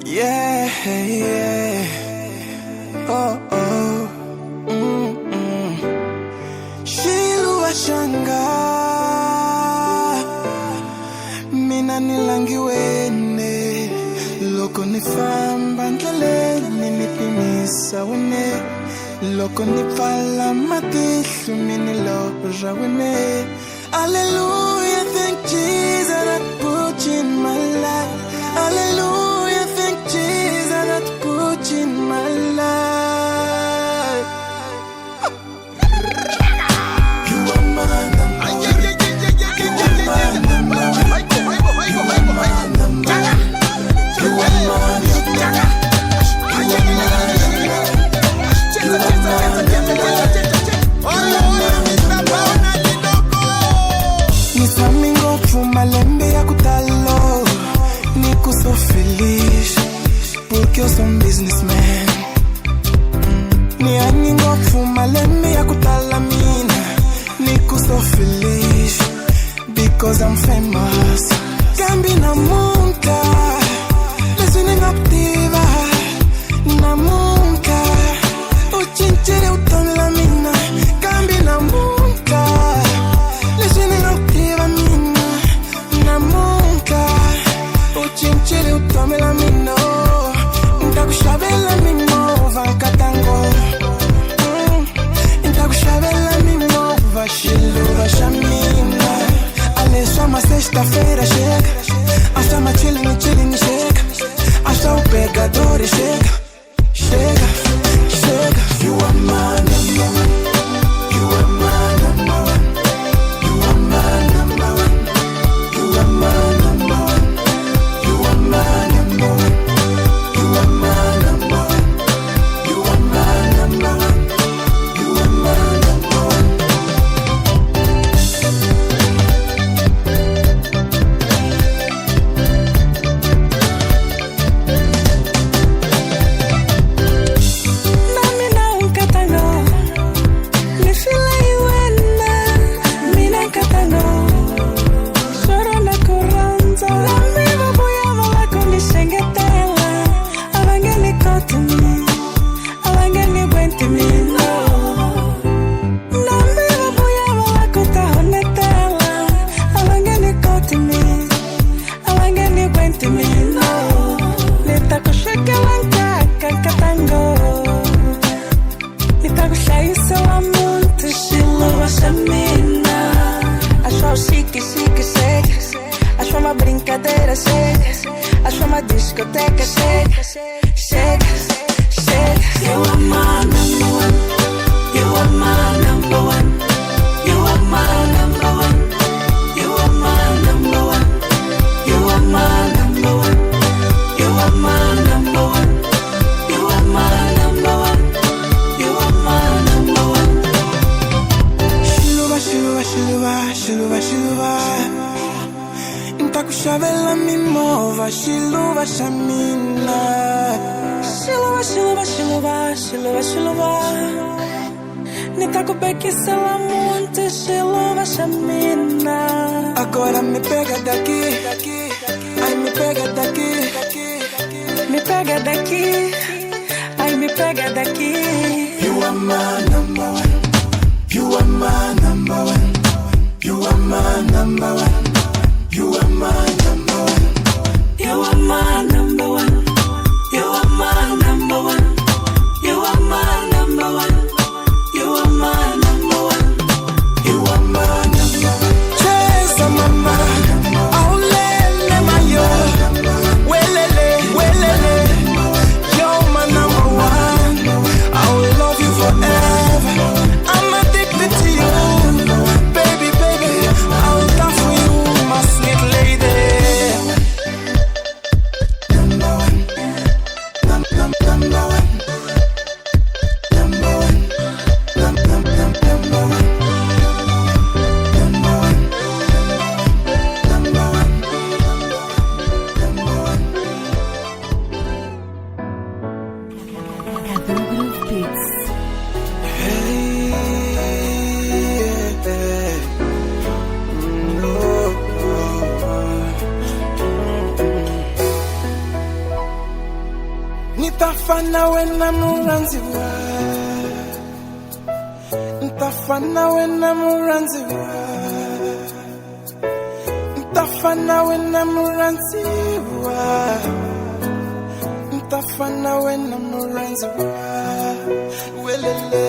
Yeah, yeah. Oh, oh. Shilua shanga mina nilangiwene loko nifamba ndleleni nipimisa wene loko nipfala matihlo mini lorha wene. Hallelujah, thank Jesus that put you in my life. Hallelujah, thank Jesus that put you in my life. You are my number one. You are my number one. You are my number one. You are my number one. You are my number one. Nisamingo fumalembe ya kutalo. Nico so feliz porque eu sou businessman. Ni aningo fumalembe ya kutala mina. Nico so feliz because I'm famous. Gambi na munka, listening activa na munka. Uchinchere utonla mina. Gambi na munka, listening activa mina na munka. Uchinchere utomela mino. Ntakushabela mino vankatango. Ntakushabela mino vashilo vashamina. Só uma sexta-feira chega. Hasta uma chilling chega. Hasta o pegador chega. Chega, chega. You are my number one. You are my number one. You are my number one. You are my number one. You are my number one. You are my number one. You are my number one. You are my number one. Ntakushavela mimova shiluva shamina. Shiluva, shiluva, shiluva, shiluva, shiluva. Nitakubekisela muito shiluva shamina. Agora me pega daqui. Ai me pega daqui. Me pega daqui. Ai me pega daqui. You are my number one. You are my number one. You are my number one. You are my number one. You are my number one. You are my number one. You are my number one. You are my number one. You are my number one. Cheza mama, aulele mayo, welele, welele. You're my number one. I will love you forever. I'm addicted to you, baby, baby. I'll die for you, my sweet lady. Ntafana wena muranziwa, ntafana wena muranziwa, ntafana wena muranziwa, ntafana wena muranziwa, welele.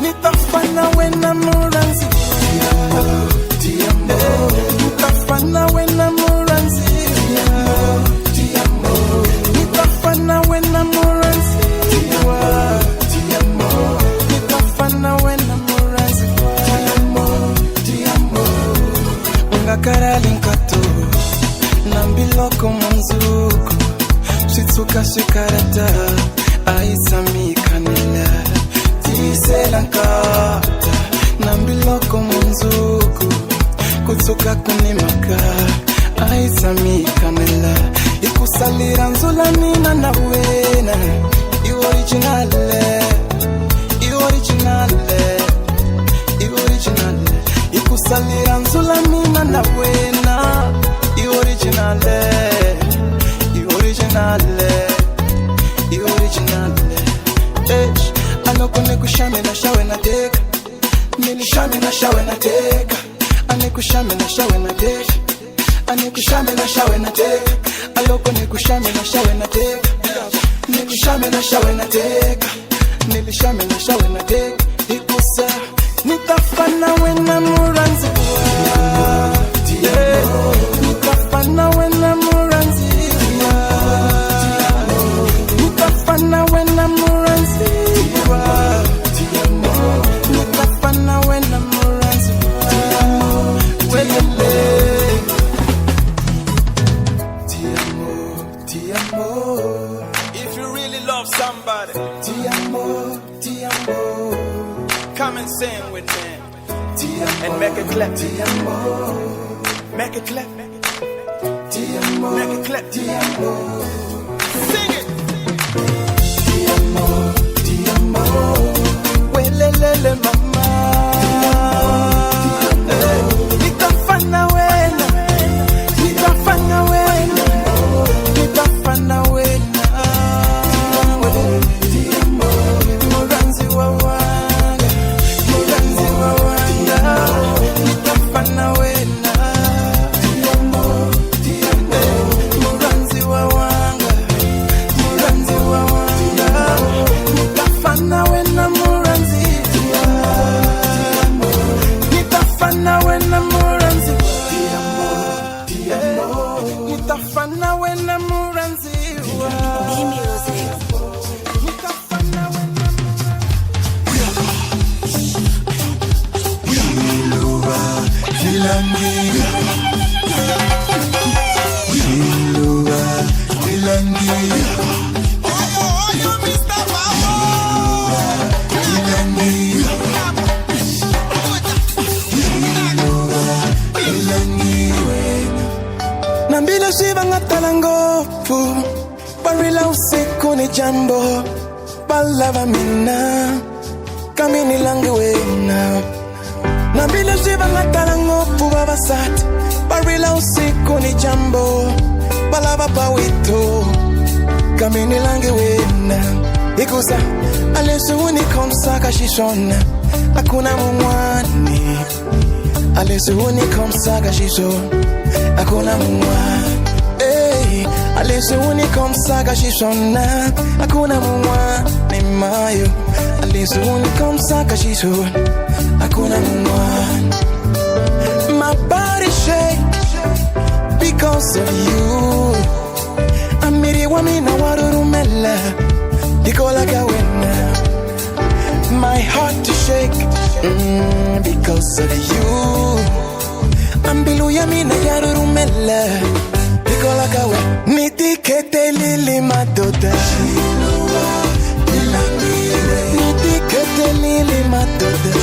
Nitafana wena muranzi, nitafana wena muranzi, nitafana wena muranzi, nitafana wena muranzi, ungakara linkato, nambiloko manzuko, shitsuka shikarata, aisami kanela. Selankata nambiloko munzuku kutsuka kunimaka aisami kanela ikusalira nzula nina na wena originale ikusalira nzula nina na wena originale Anokone kushame na shawe na teka, nilishame na shawe na teka. Anekushame na shawe na teka, anekushame na shawe na teka. Alokone kushame na shawe na teka, nilishame na shawe na teka, nilishame na shawe na teka. Ikusa nitafana wena muranzi, nitafana wena muranzi, nitafana wena muranzi. Nitafana wena muranzi, welele. Ti amo. If you really love somebody, Ti amo. come and sing with me. Ti amo. And make it clap. Ti amo. Make it clap. Ti amo. Make it clap. Ti amo. Sing it. Ti amo. Welele mama. Nitafana wena. Nitafana wena. Nitafana wena. Muranzi wa wanga. Muranzi wa wanga. Nitafana wena. Muranzi wa wanga. Muranzi wa wanga. Nitafana wena muranzi. Nitafana wena muranzi. Nitafana wena muranzi. Nitafana wena Nambila shiva ngatala ngofu, barila usiku ni jambo, balava mina, kamini langi wena. Nambila shiva ngatala ngofu babasati, barila usiku ni jambo, balava pawito, Kamini lange wena ikusa alesu unikomsaka shishona akuna mumwani alesu unikomsaka shishona akuna mumwani alesu unikomsaka shishona akuna mumwani mayo alesu unikomsaka shishona akuna mumwani. My body shake because of you. Amiri wamina warurumela Dikola gawena. My heart to shake because of you. Ambilu yamina yarurumela Dikola gawe. Niti kete lili madoda Niti kete lili madoda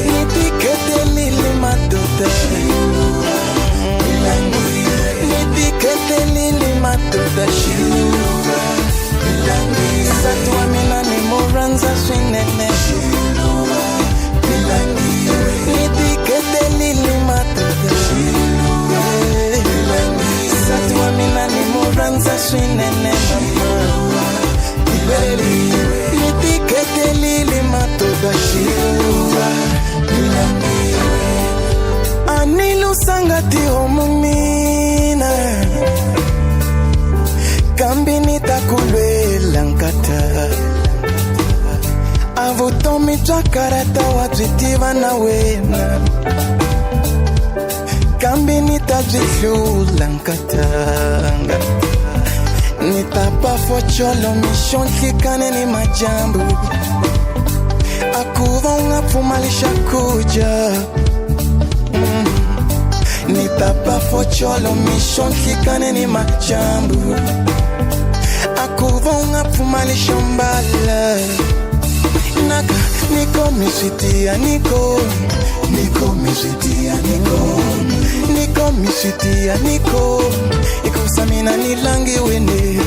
Niti kete lili madoda Ketelili matoda shiluwa Satwa mina ni moranza swinene shiluwa Niti ketelili matoda shiluwa Satwa mina ni moranza swinene shiluwa Niti ketelili matoda shiluwa Anilu sangati homumina Kambini takulwela nkata Avutomi chakarata wajitiwa na wena Kambini tajiflula nkata Nitapa focholo mission kikane ni majambu Akuvonga pumalisha kuja Nitapa focholo mission kikane ni majambu Akuvonga pumalisha mbala Naka niko misitia niko Niko misitia niko Niko misitia niko Ikusamina nilangi wende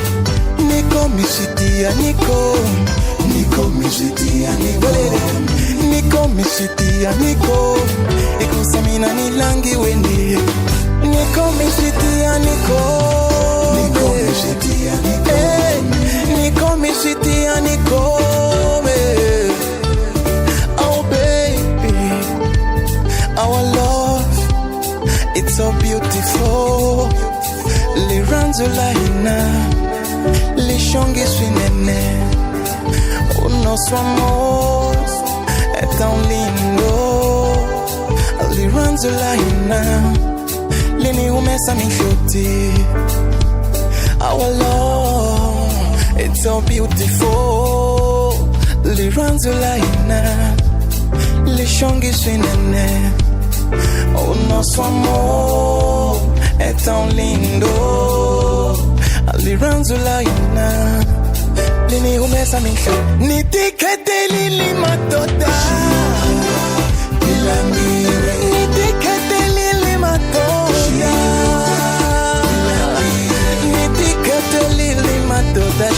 Niko misitia niko Niko misitia niko Niko misitia niko Ikusamina nilangi wende Niko misitia niko Niko misitia niko Niko misitia niko Oh baby Our love It's so beautiful Liranzula ina Lishongi swinene Unoswa amor É tão lindo Liranzula ina Lini umesa minchuti Our love It's so beautiful Liranzula ina Lishongi swinene Unoswa amor É tão lindo Liranzula ina Lini umesa minchu Niti kete lili matoda Niti kete lili matoda Niti kete lili matoda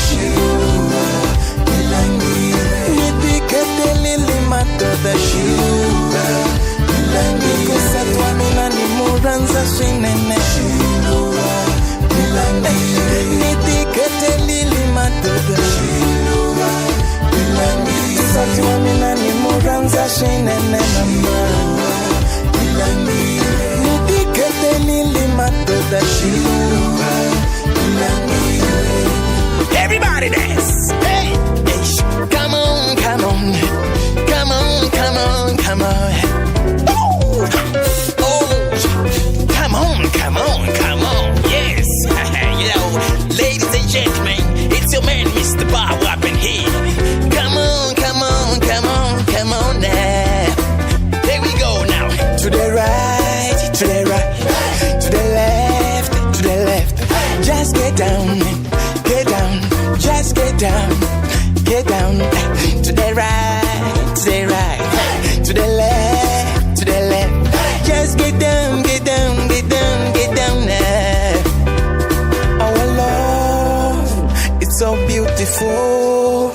Niti kete lili matoda Kusa tuwa mina ni muranza swinene Niti kete lili matoda Satwa mina ni muranza swinene Niti kete lili matoda Everybody dance! Hey! Come on, come on Come on, come on, come on Oh! Come on, come on, come on Yes! You know, ladies and gentlemen It's your man, Mr. Bob Wappin here Come on, come on, come on, come on now Here we go now To the right, to the right To the left, to the left Just get down, just get down To the right, to the right To the left, to the left Just get down now Our love, it's so beautiful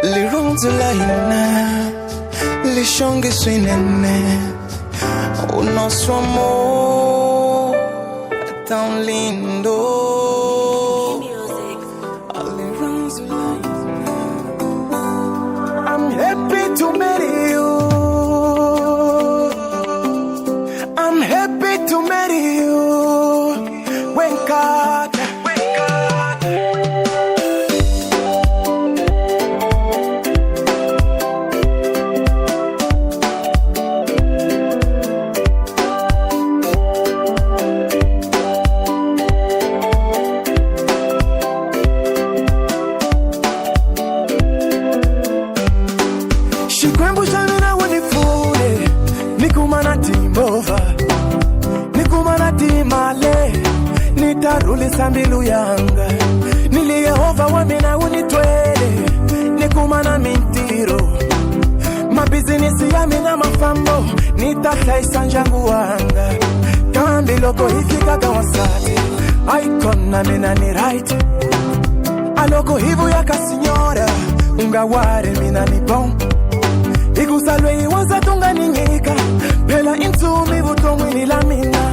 Liranzula ina Lishongi swinene Unoswa amor É tão lindo nitarulisa mbilu yanga nili Yehova wamina unitwele nikumana mintiro mabizinisi ya mina mafambo nitataisa njangu wanga kambi loko hifika kawasati aikona mina ni right aloko hivu ya kasinyora ungaware mina ni bon igusalwe iwaza tunga ningika pela intumi vutomwini la mina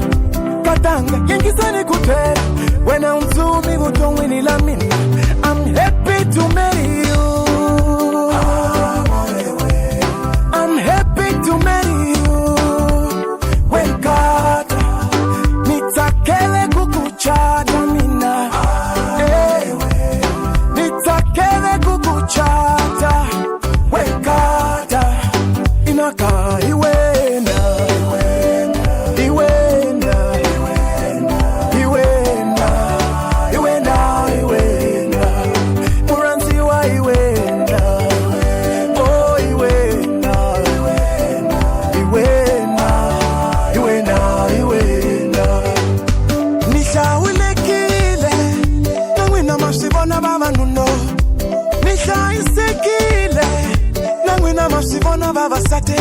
katanga yengisani kutera wena umtumi vutomwini la mina I'm happy to marry you I'm happy to marry you Wenkata nitakele kukuchata mina nitakele kukuchata Wenkata inaka iwena muranzi wa iwena oh iwena nishawilekile nangwina masibona baba nuno nishaisekile nangwina masibona baba sate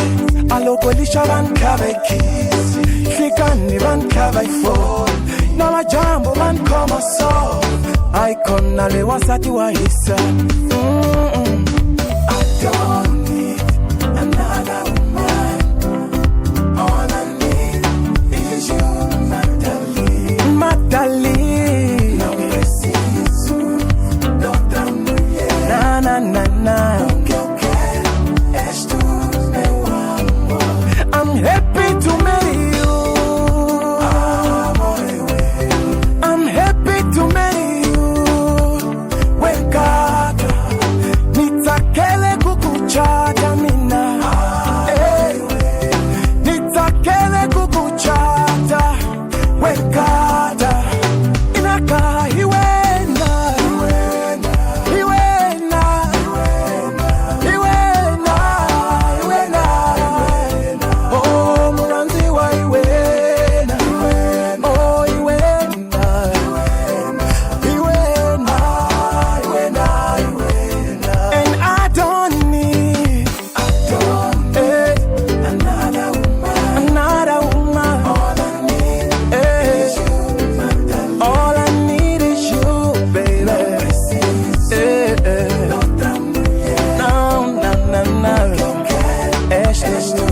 alokolisha bankabekisi fikani bankabaifo na majambo bankoma so aikona le wasati wa hisa I don't need another woman all I need is you Natalie no preciso no tamo na na na na és tu meu amor I'm happy to marry you I'm happy to marry you Wenkata nitakele kukuchata mina nitakele kukuchata Wenkata inaka iwena oh muranzi wa iwena oh iwena and I don't need another woman all I need is you all I need is you baby no és tu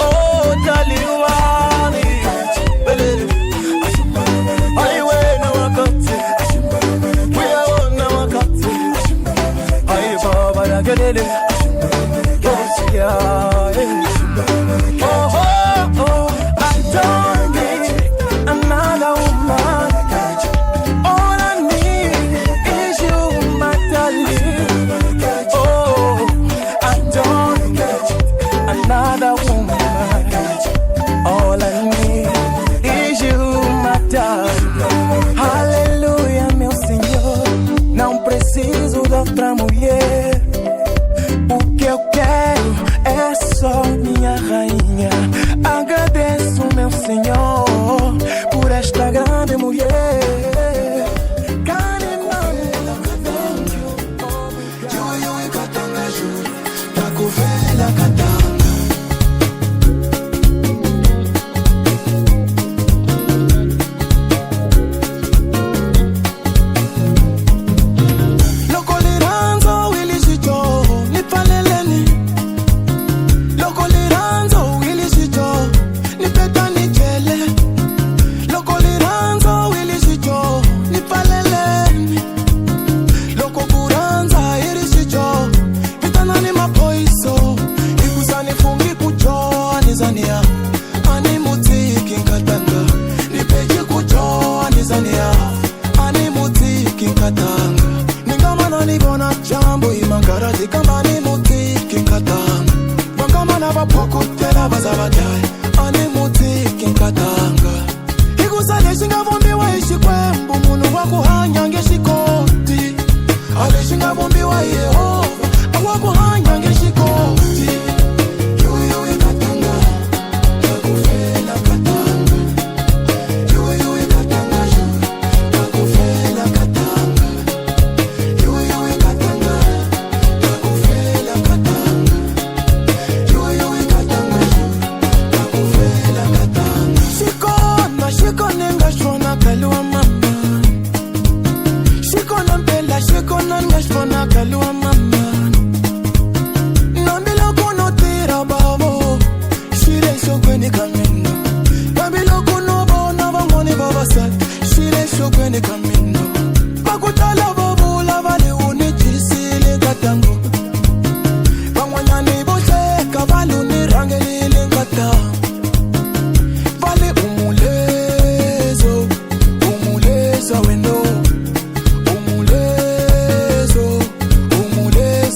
oh daliwani aiwena wakati wiyaona wakati ai baba ya gelele I don't need another woman all I need is you my darling oh I don't get another woman all I need is you my darling Aleluia meu Senhor não preciso de outra mulher o que eu quero é só minha rainha agradeço meu Senhor por esta grande mulher Yehova, awakuhanya ngeshikoti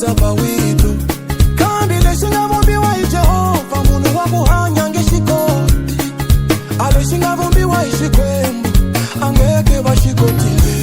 za bawitu kambile singa vumbi wa Jehova munu wa kuhanya ngishiko ale singa vumbi wa ishikwembu angeke bashikotile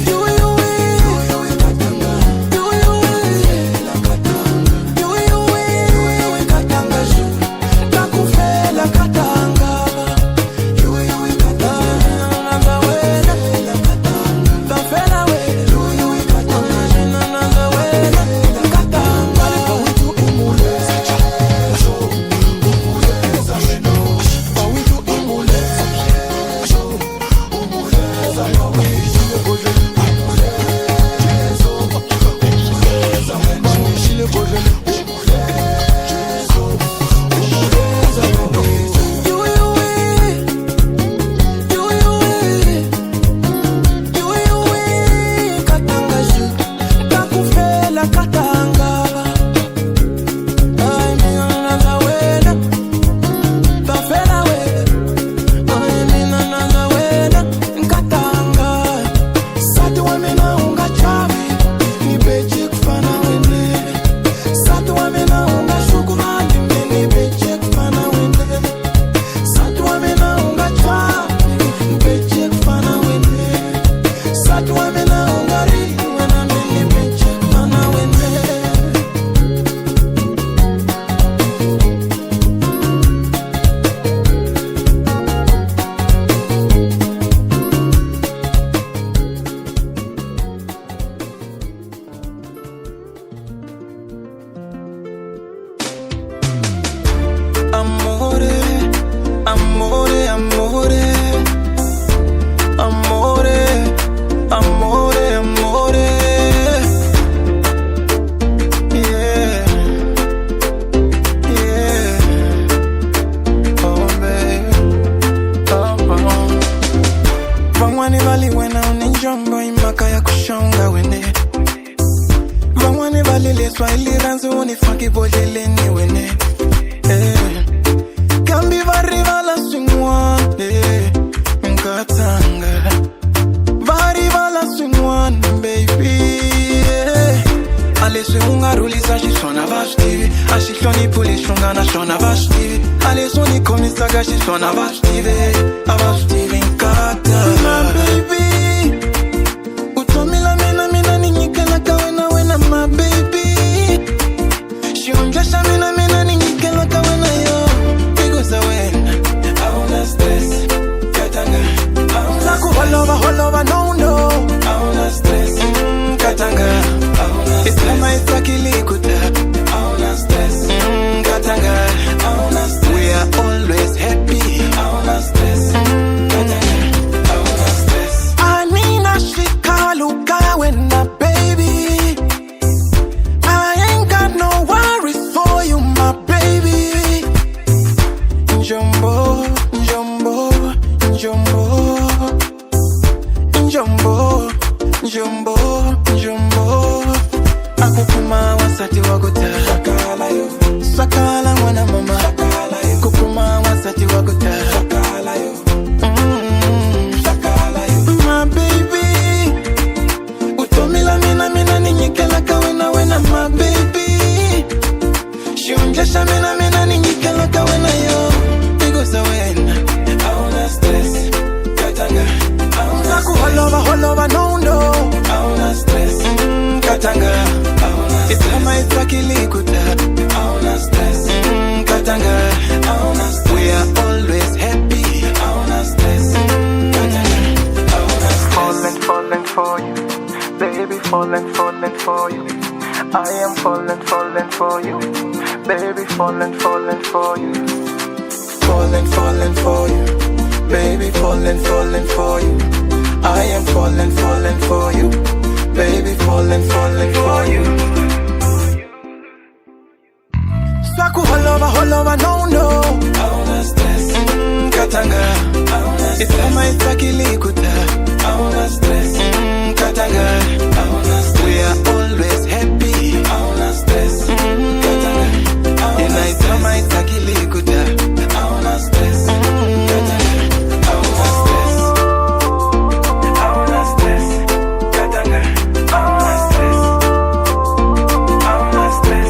stress.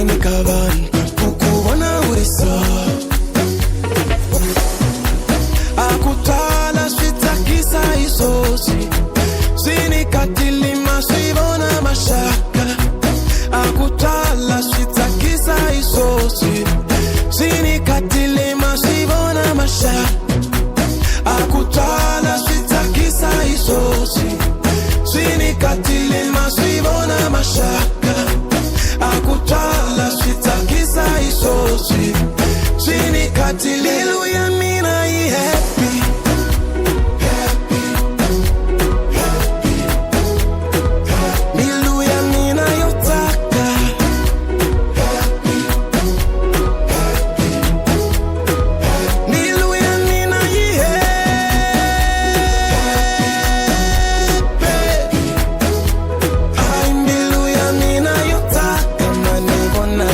Zini kavan ukubona uriso akutala switakisa isosi zini katilima swivona mashaka akutala switakisa isosi zini katilima swivona mashaka akutala switakisa isosi zini katilima swivona mashaka akutala switakisa isosi zini katilima yamina I happy milu yamina yotaka milu yamina I happy ay milu yamina yotaka manibona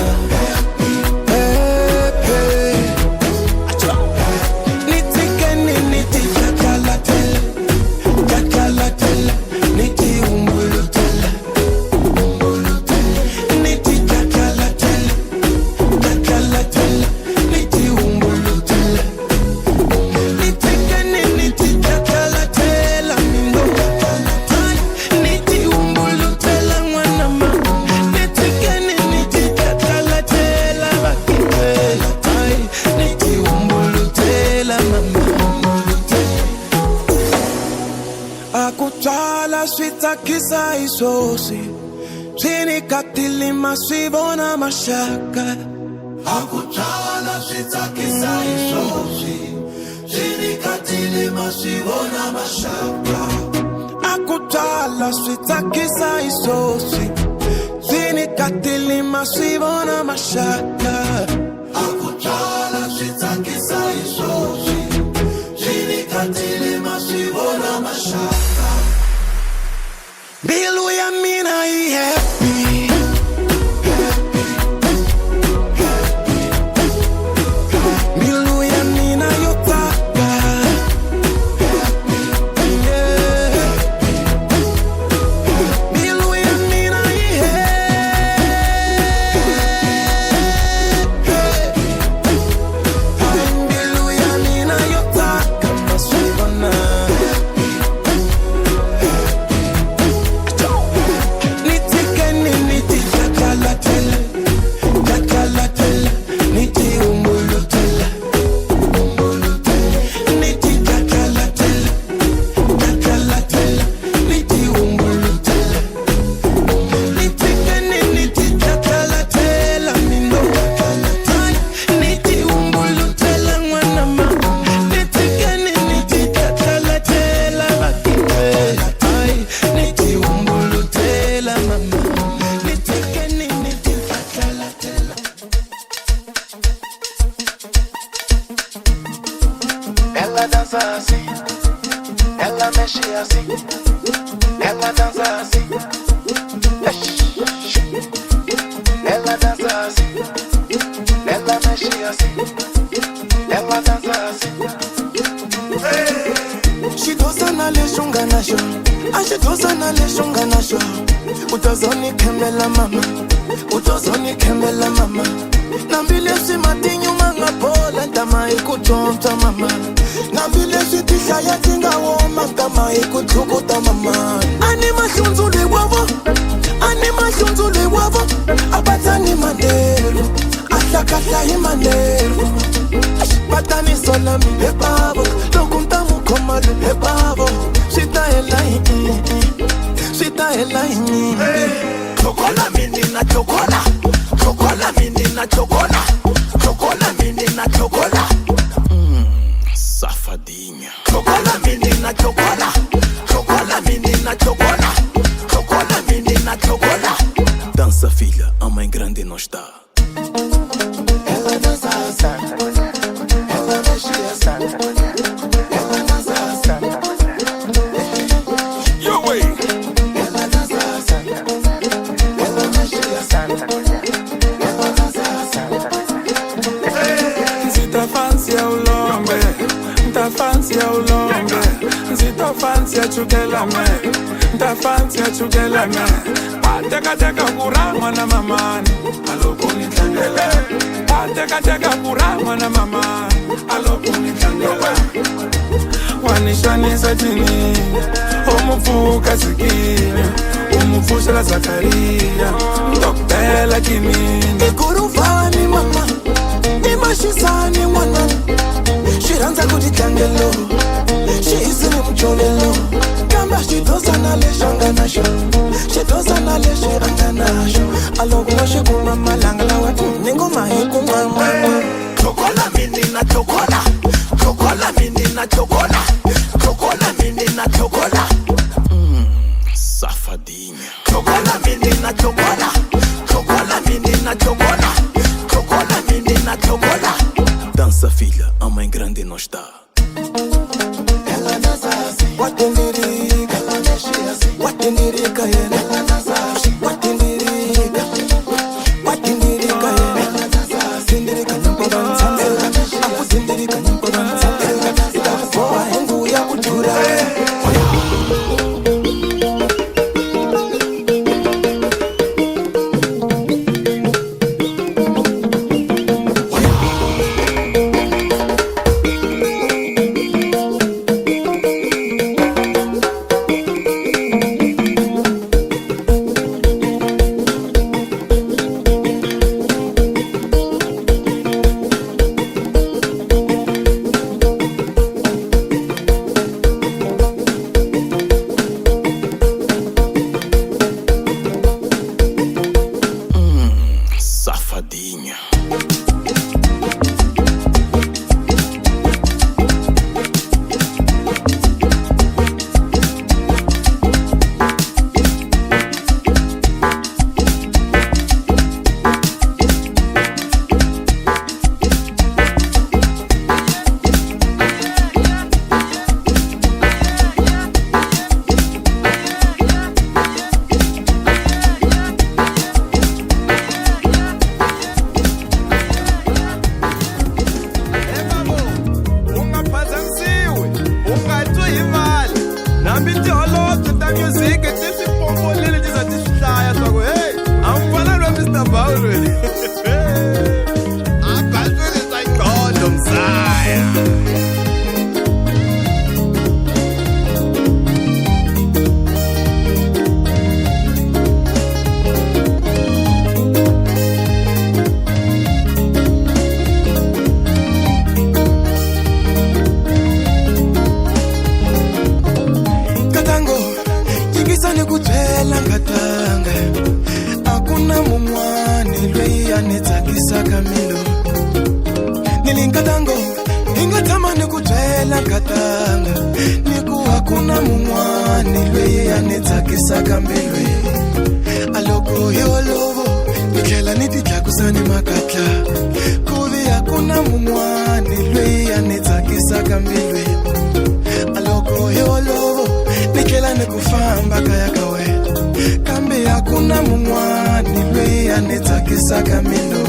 akutala switakisa isosi zini katilima swivona mashaka akutala switakisa isosi zini katilima swivona mashaka akutala switakisa isosi zini katilima swivona mashaka akutala switakisa isosi zini katilima swivona mashaka milu yamina I happy milu yamina yotaka milu yamina I happy milu yamina yotaka maswivona Ela dança assim, ela mexe assim, ela dança assim, ela dança assim, ela mexe assim, ela dança assim. Shidosa na leshunga na sho, ashidosa na leshunga na sho. Utozoni kembela mama, utozoni kembela mama. Nambile si matinyu manga pola, tama ikutonta mama. Nambile si tisha ya tinga woma, tama ikutukuta mama. Anima shunzule wavo, anima shunzule wavo. Abatani mandelu, ashakasha himanelu. Batani solami hebabo, lokunta mukomadu hebabo. Sita elai, sita elai. Chocola menina chocola, chocola menina chocola, chocola menina chocola. Safadinha. Chocola menina chocola, chocola menina chocola, chocola menina chocola. Dança filha, a mãe grande não está. Ela dança santa, ela mexe santa, ela dança santa. Your way. Ela dança santa, ela mexe santa, ela dança santa. Si ta fancy au lombe, ta fancy au lombe. Si ta fancy a chukela me, ta fancy a chukela me. Teka kurama na mamani alopo nitangela. Teka kurama na mamani alopo nitangela. Wanishanisa chini umufuka sikini umufusha Zakaria Mtokela kimini Ikuruvani mama Imashisani mwana Shiranza kujitangelo Shizini mcholelo Kamba shitoza nale shanganasho Shitoza nale shiranganasho Alokuwa shikuma malangala watu Ningoma hikuma mama Chokola mini na chokola Chokola mini na chokola Chokola mini na chokola Safadinha Chokola mini na chokola Chokola mini na chokola Chokola mini na chokola Dança filha, a mãe grande não está. Ela dança assim Watindirica Ela mexe assim Watindirica Ela dança assim Watindirica Watindirica Ela dança assim Tindirica nyampodanza Aku tindirica nyampodanza Itakuwa hengu ya kujura Safadinha Hakuna mumwani lwe anitakisa kamilo Nilingatango ingatamani kutwela katanga Niku hakuna mumwani lwe anitakisa kamilo Aloko yolovo Nikela nititla kusani makatla Kuvi hakuna mumwani lwe anitakisa kamilo Aloko yolovo Nikela nikufamba kaya kawe Kambi hakuna mumwani lwe anitakisa kamilo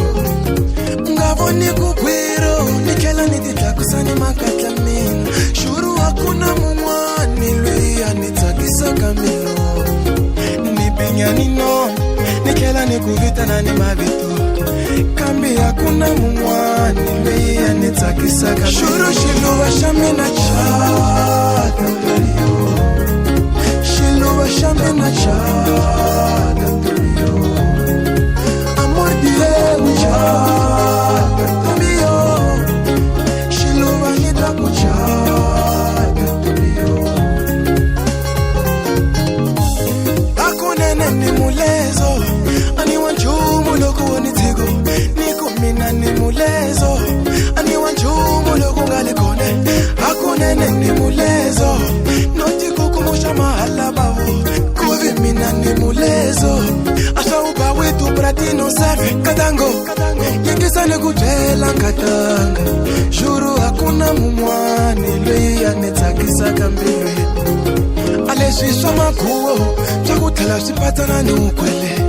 Ngavoni kukwiro Nikela nititla kusani makatla mina Shuru hakuna mumwani lwe anitakisa kamilo Nipinya nino Nikela nikuvita na ni mavitu Kambi hakuna mumwani lwe anitakisa kamilo Shuru shiluwa shamina chata Shiluwa shamina chata Amor diye chata Shiluwa nitaku chata Akunene ni mulezo Ani wanchumu loku wanitigo Niku mina ni mulezo Ani wanchumu loku ngalikone Akunene ni mulezo Noti kukumusha mahala bawo Kuvi mina ni mulezo Asha uba wetu pratino serve Katango Yengisa ni kujela katanga Juru hakuna mumwani lwe anitakisa kambilwe Aleshiswa makuo Chakutala sipatana ni ukwele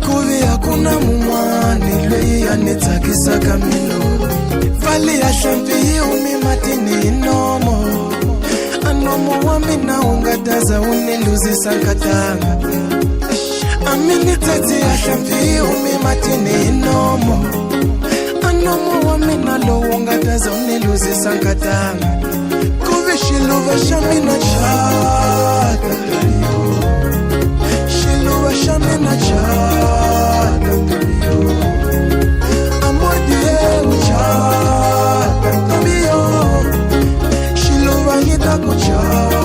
Kuvi hakuna mumwani lwe anitakisa kamilo Vali ya shampi umi matini inomo Anomo wami na ungataza uniluzi sankatanga Amini tete ya shafi umi matini inomo. Anomo wa mina lo wonga taza uniluzi sankatanga. Kuvishiluva shamina chata. Shiluva shamina chata. Amodie uchata. Tabio. Shiluva nita kuchata.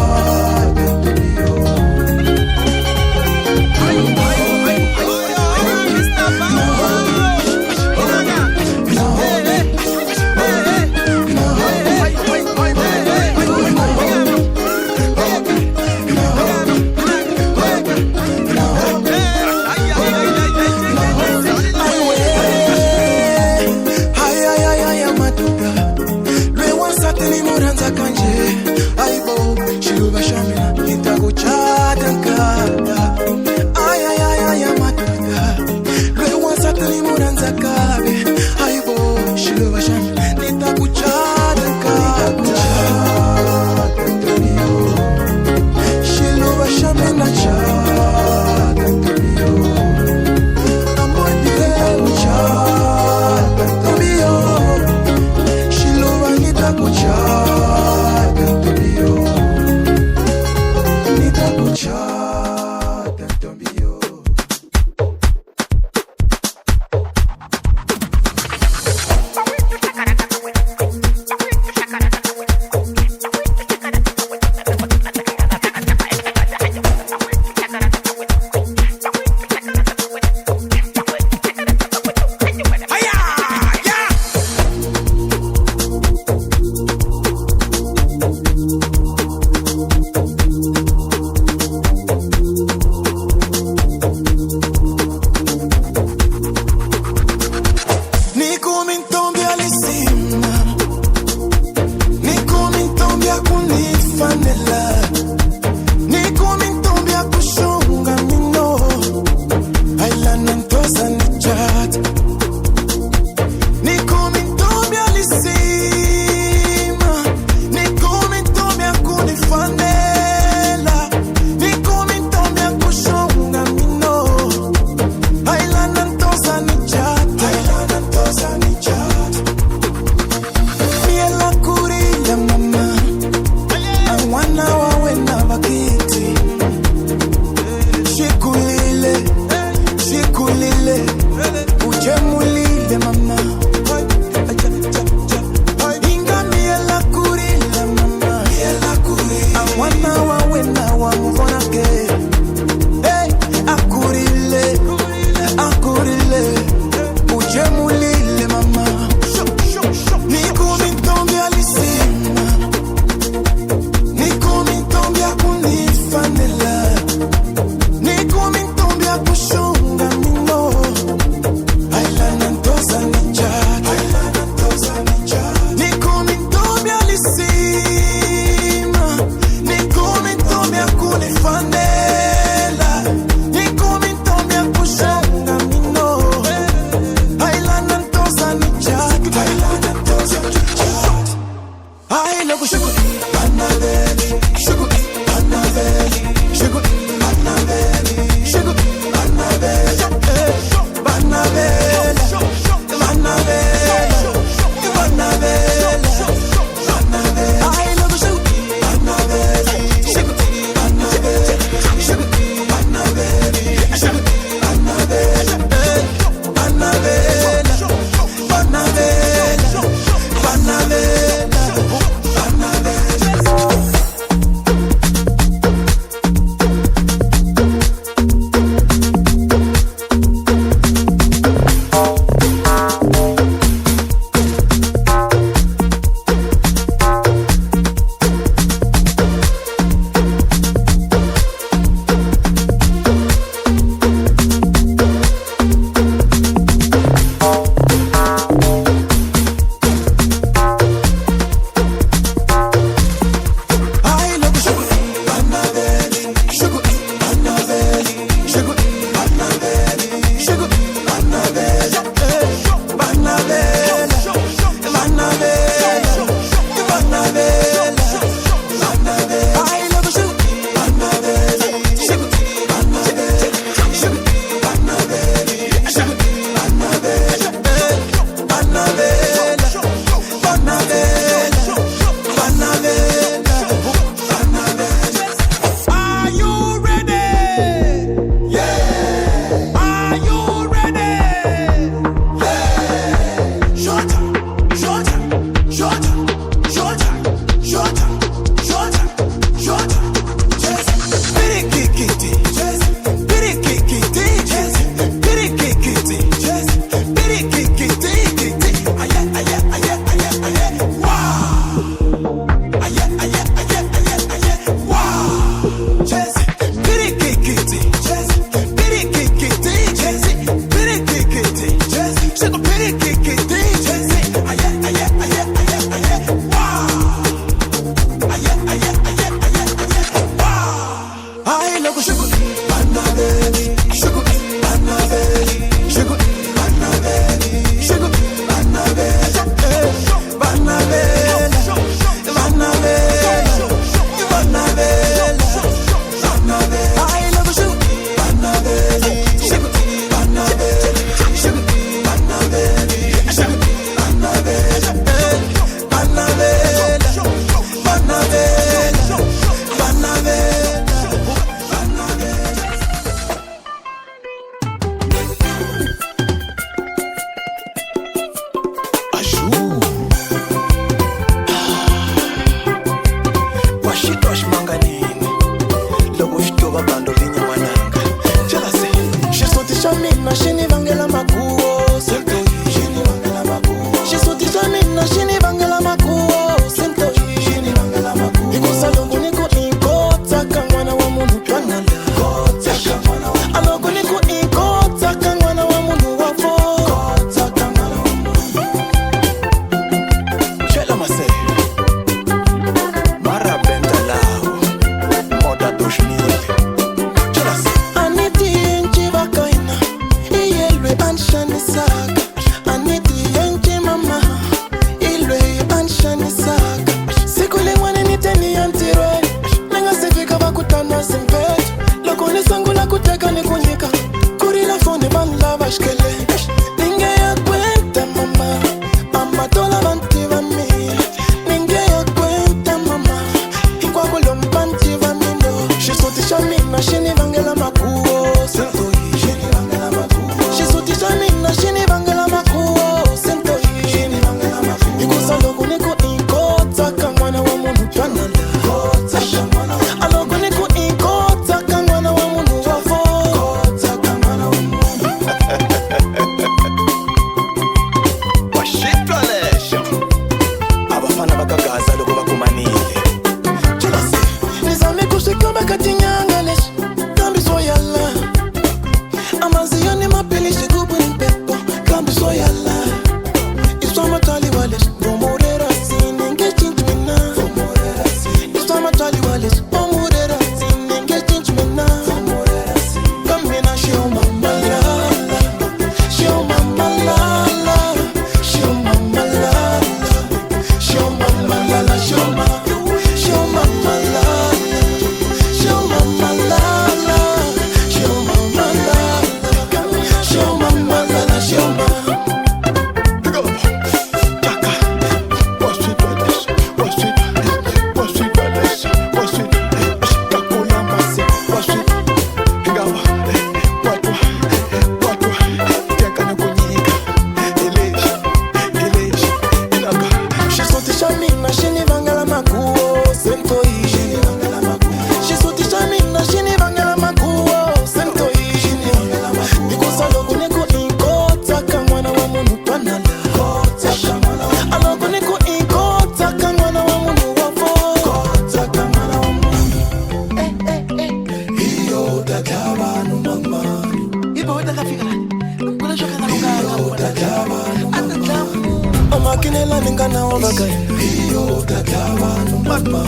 Amakinela ningana obagai iyo tataba no mama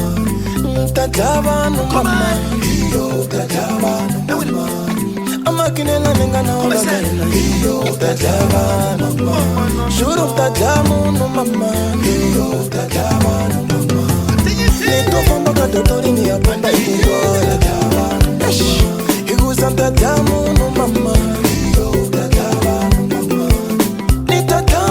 tataba no mama iyo tataba no mama Amakinela ningana obagai iyo tataba no mama Juro tataba no mama iyo tataba no mama Neto famba kadotori ni apanda iyo tataba no mama Igusa tataba no mama iyo tataba no mama Ni tataba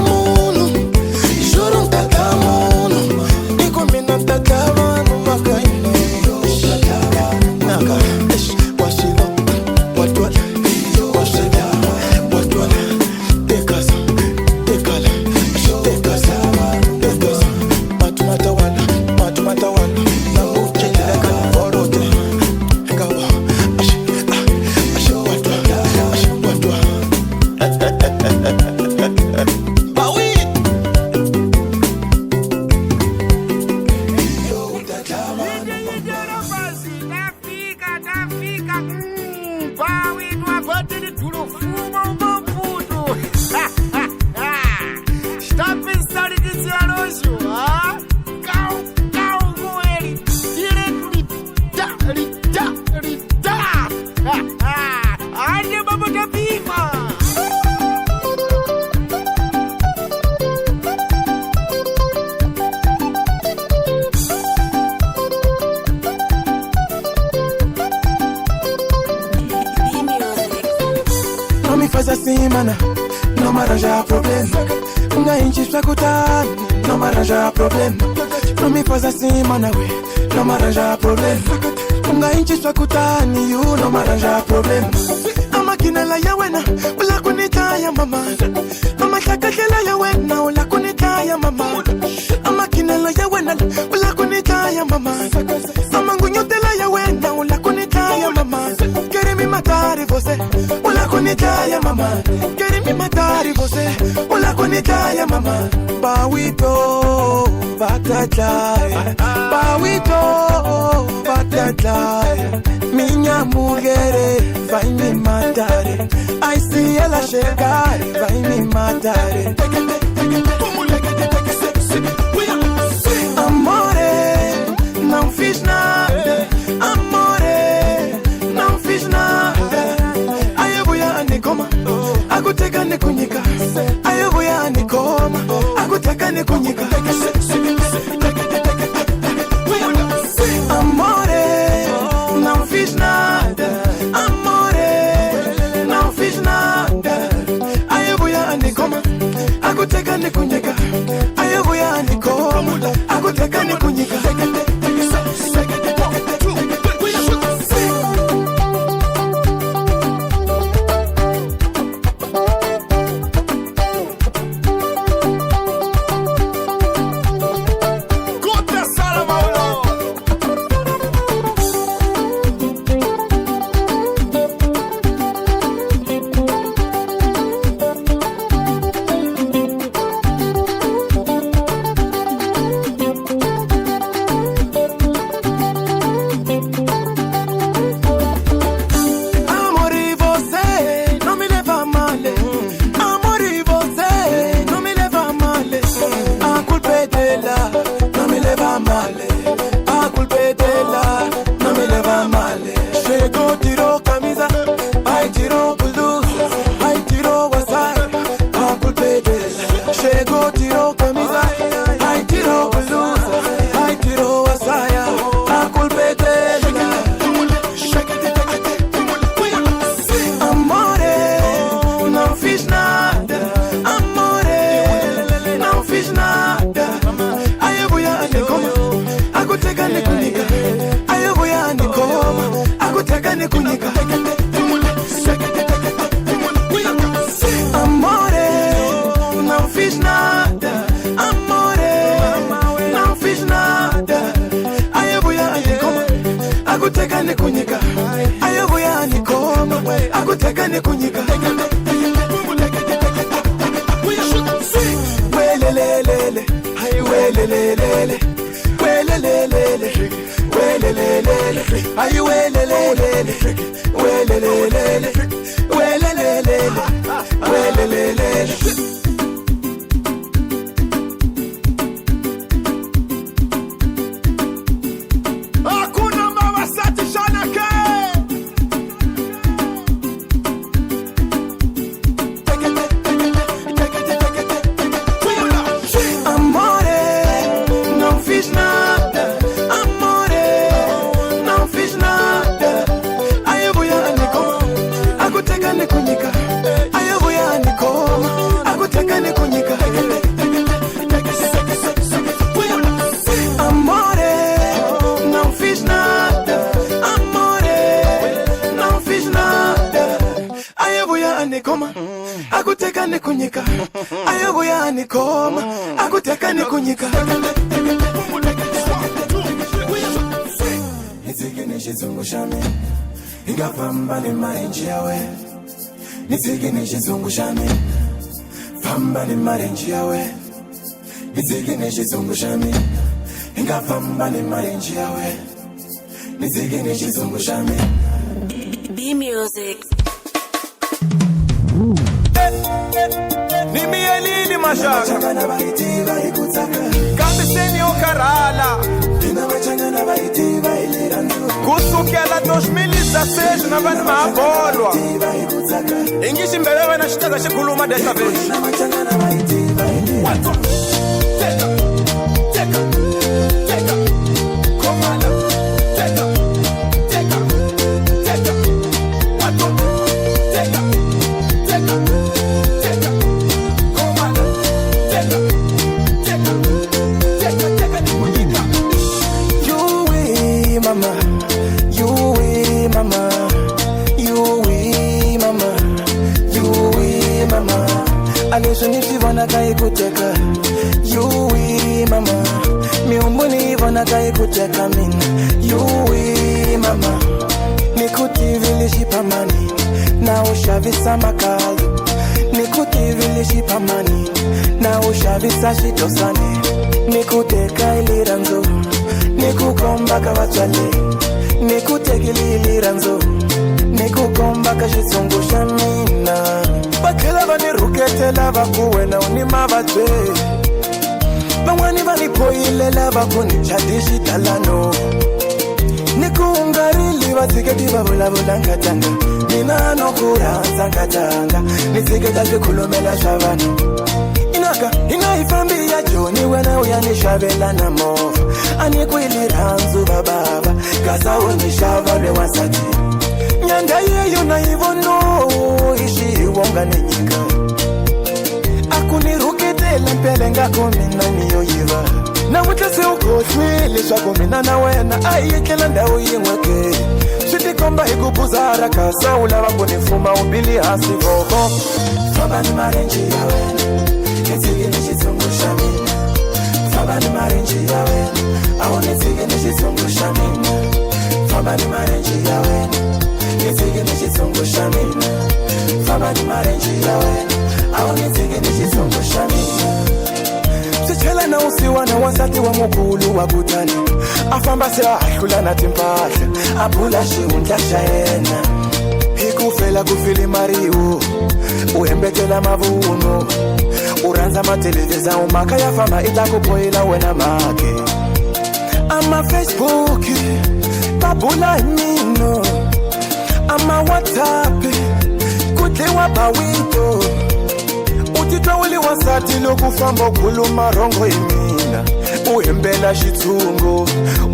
Ha ha! Ande baba tapima. Não me faz assim, mana, não me arranja problema. Nga inchi pra kutar, não me arranja problema. Não me faz assim, mana, não me arranja problema. Nga inchi pra kutar, you não me arranja problema. A máquina la ya wena, ula kunita ya mama. A makakela ya wena, ula kunita ya mama. A máquina la ya wena, ula kunita ya mama. A mangunyotela ya wena, ula kunita ya mama. Querem me matar e você, ula kunita ya mama. Querem me matar e você, ula kunita ya mama. Bawito, batatlaya. Bawito, batatlaya. Minha mulher vai me matar. Ai, se ela chegar, vai me matar. Amore, não fiz nada. Amore, não fiz nada. Ai, eu vou a Nicoma, aguteka nikunyika. Ai, eu vou a Nicoma, aguteka nikunyika. Amore, não fiz nada. Amore, não fiz nada. Ai, eu vou a Nicoma, aguteka nikunyika. Ai, eu vou a Nicoma, aguteka nikunyika. B music. Nimielini mashaka Kambiseni okarala kusukela 2016 na vanhu mabolwa ingishi mbele wena xitaka xikhuluma database kuteka yuwi mama miumbuni ivona kai kuteka min yuwi mama nikutivilishi pamani na ushavisa makali nikutivilishi pamani na ushavisa shitosane nikuteka iliranzo nikukomba kawachale nikutekili iliranzo nikukomba kashitsungusha mina bakela vaniruketela vakuwena unima vatwe van'wani vanipoyilela vakunichadixidalano nikuungarili vatsiketi va vulavula nkatanga mina no kurhandza nkatanga ni tsiketa swikhulumela swa vanhu inaka ina hi fambi ya joni wena uya ni xavela na movha a ni kwili rhandzu va bava kasa u ni xava lwe wasati nyanda yeyo na yivono ixiwonga ni nyika akuniruketela mpele ngako mina niyo yiva namuntlha se u khohlwile leswaku mina na wena a hi etlela ndhawu yin'we ke swi tikomba hi ku buzara kasa u lava ku ni fuma u bili hansi voko famba ni marenji ya wena nitsiki ni xitsongo xa mina famba ni marenji ya wena a wu nitsiki ni xitsongo xa mina famba ni marenji ya wena nitsiki ni xitsongo xa mina famba ni marenji ya wena a wu nitsiki ni xitsongo xa mina swi chela na usiwa na wasati wa mukulu wa kutani a famba se a hlula na timpahla a bula xihundla xa yena hi ku fela ku filimariwo u hembetela mavuno u rhandza matelevisa umhaka ya famba i ta ku bohela wena make ama-Facebook va bula hi mino ama-WhatsApp ku dliwa bawito u titwa u li wasati loko famba u khuluma rhongo hi mina u hembela xitshungo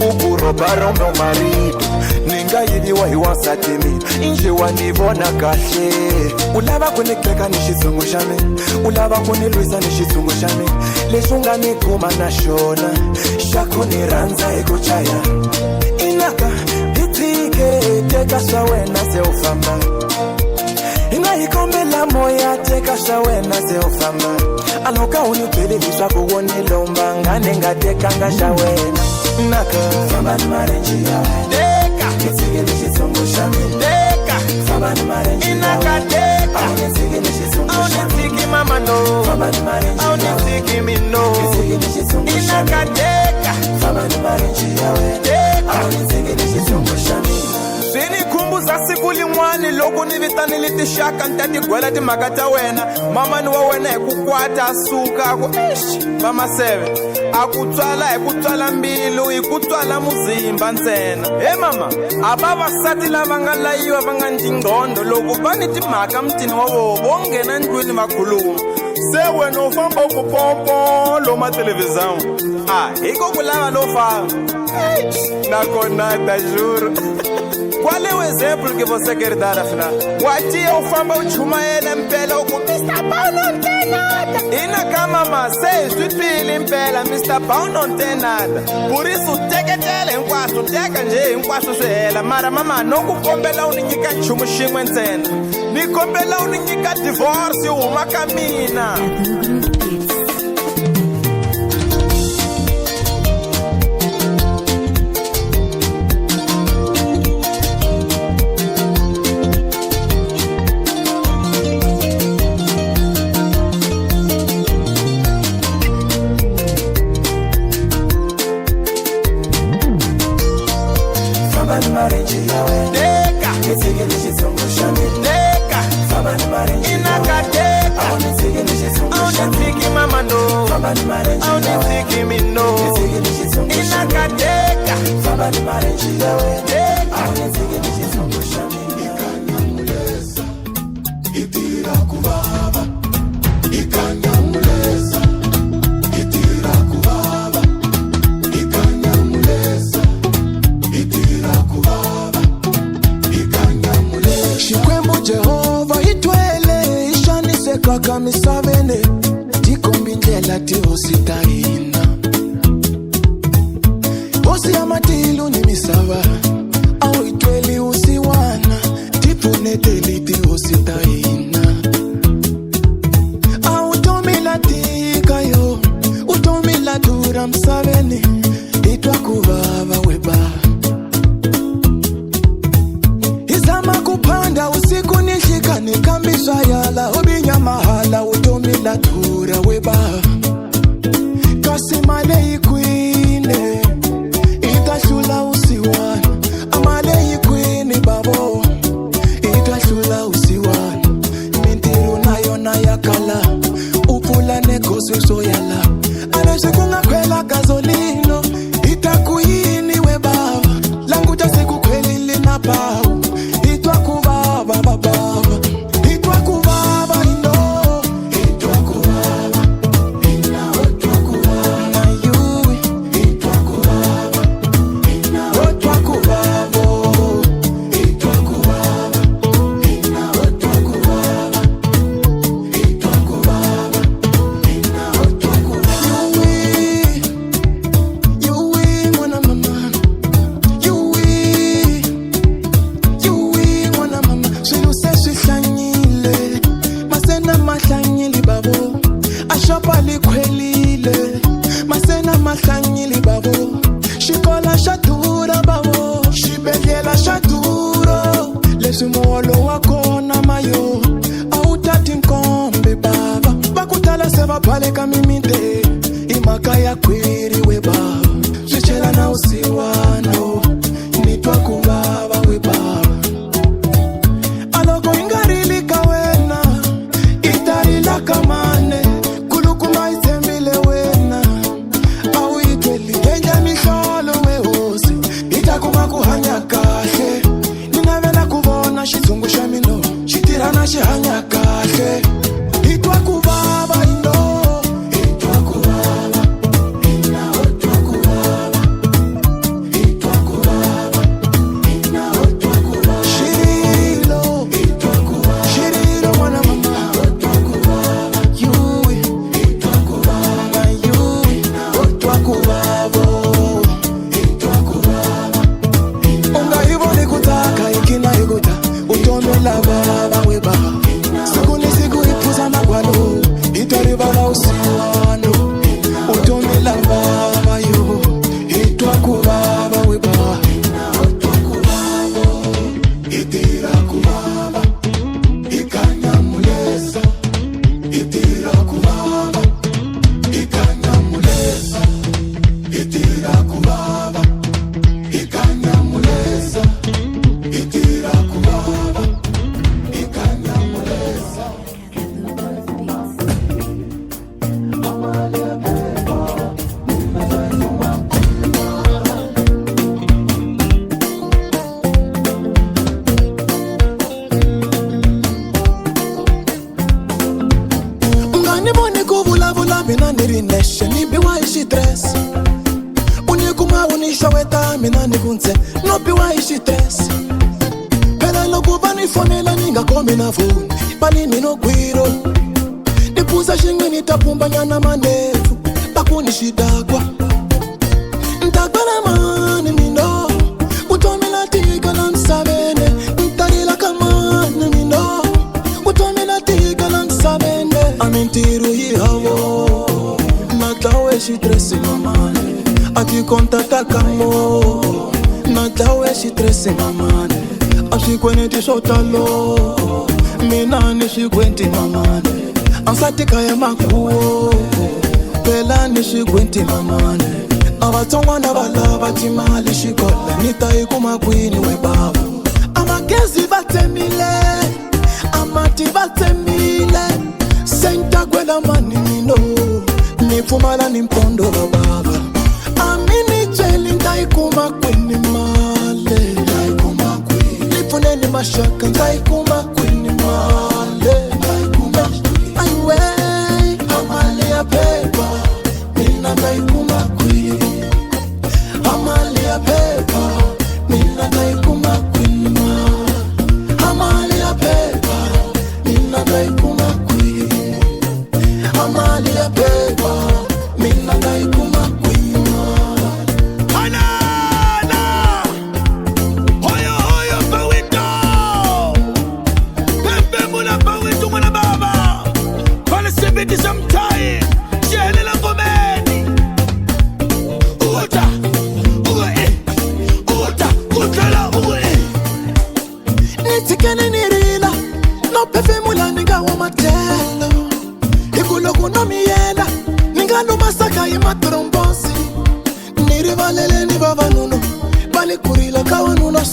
u ku robaromba marito ni nga yiviwa hi wasati mina inje wa ni vona kahle u lava ku ni teka ni xitshungo xa mina u lava ku ni lwisa ni xitshungo xa mina leswi u nga ni kuma na xona xa ku ni rhandza hi ku chaya inaka hi tshike teka swa wena se u famba ina hi kombela moya teka swa wena se u famba aloka u ni byele leswaku wo ni lomba ngane nga tekanga xa wena naka famba ni marenji ya teka hi tshike ni xitsongo xa mina teka famba ni marenji inaka teka a wu ni tshike ni xitsongo xa mina a wu ni tshiki mama no famba ni marenji a wu ni tshiki mino hi tshike ni xitsongo xa mina inaka teka famba ni marenji ya wena teka a wu ni tshike ni xitsongo xa mina swi ni khumbuza siku lin'wani loko ni vitanile tixaka ni ta tigwela timhaka ta wena mamani wa wena hi ku kwata a suka a ku mama 7 a ku tswala hi ku tswala mbilu hi ku tswala muzimba ntsena he mama a vavasati lava nga layiwa va nga ndzi ngqondo loko va ni timhaka mutini wa vona vo nghena ndlwini va khuluma se wena u famba u ku pompo lo matelevizão hikokulava lo famba nakona ta juro qual é o exemplo que você quer dar afinal? Watia o famba o chumaela mpela o Mr. Pau não tem nada. E na cama macei, suipili mpela Mr. Pau não tem nada. Por isso teketela enquanto teka nje enquanto suela mara mama não kukombela unikika chumu shimwe ntsena. Ni kombela unikika divorce uma camina. Inakateka, faba ni marenji yawe. kaka misavene tikombindlela tiositahina osi ya matilu ni misava au itweli usiwana tipuneteli tiositahina au tomila tikayo utomila dura msavene itwa kuvava weba izama kupanda usiku nishika nikambisha yala obinya mahala utomila dura weba kasimale ikwine itashula usiwana amale ikwine babo itashula usiwana mintiru nayo na yakala upula nekosi soyala anashikunga kwela gazolino itakuyini we baba langu tasiku kweli lina pao itwa kubaba baba itwa kubaba ino itwa kubaba ina otwa kubaba na yui itwa kubaba ina otwa kubaba itwa kubaba ina otwa kubaba itwa kubaba ina otwa kubaba yui mwana mama yui mwana mama shiluse shihlanyile masena mahlanyili babo ashapa likhwelile masena mahlanyili babo shikola shadura babo shibedlela shaduro leswi muholo wa kona mayo awutati nkombe baba bakutala se va phaleka mimite imhaka ya khwiri we baba swichela na usiwano nitwa kuvava we baba aloko ingarili ka wena itarila kamane kulukuma izembile wena awuyitweli ngenja mihlolo wehosi itakuma kuhanya kahle ninavela kuvona xizungu xa mino xitirhana xi hanya kahle itwa kuvava ino itwa kuvava ina otwa kuvava itwa kuvava ina otwa kuvava shirilo itwa kuvava shirilo mwana mama otwa kuvava yui itwa kuvava yui otwa kuvava itwa kuvava ungayivoni kutaka ikina ikuta utomela baba we baba siku ni siku iphuza magwalo itarivala usiwano utomela baba yo itwa kuvava we baba otwa kuvava itira kuvava ikanyamuleza itira kuvava ikanyamuleza itira kuvava ikanyamuleza itira kuvava ikanyamuleza unganiboni kuvulavula mina niri nexe nibiwa hi xitresi unikuma unixoweta mina ni kunze no biwa hi xitresi phela loko va ni fonela ni nga komi na foni palini no gwiro ni phuza xin'wini ta pumbanyana manefu ta ku ni xidakwa ntakwela mani mino vutomi la tika la misavene ntarila ka mani mino vutomi la tika la misavene a mintiru yi havo natlawe xitresi mamane a ti kontataka mo natlawe xitresi mamane a swikweneti swo talo mina ni swikwenti mamane a nsati kaya makuwo phela ni swikwenti mamane a vatsongwana va lava timali xikola ni ta yi kuma kwini we baba a magezi va tsemile a mati va tsemile se ntakwela mani mino ni pfumala ni mpondo va baba a mi ni byeli nta yi kuma kwini male ni pfuneni maxaka nta yi kuma kwini male ayiwe a mali ya pepa mina nta yi kuma kwini a mali ya pepa mina nta yi kuma kwini a mali ya pepa mina nta yi kuma kwini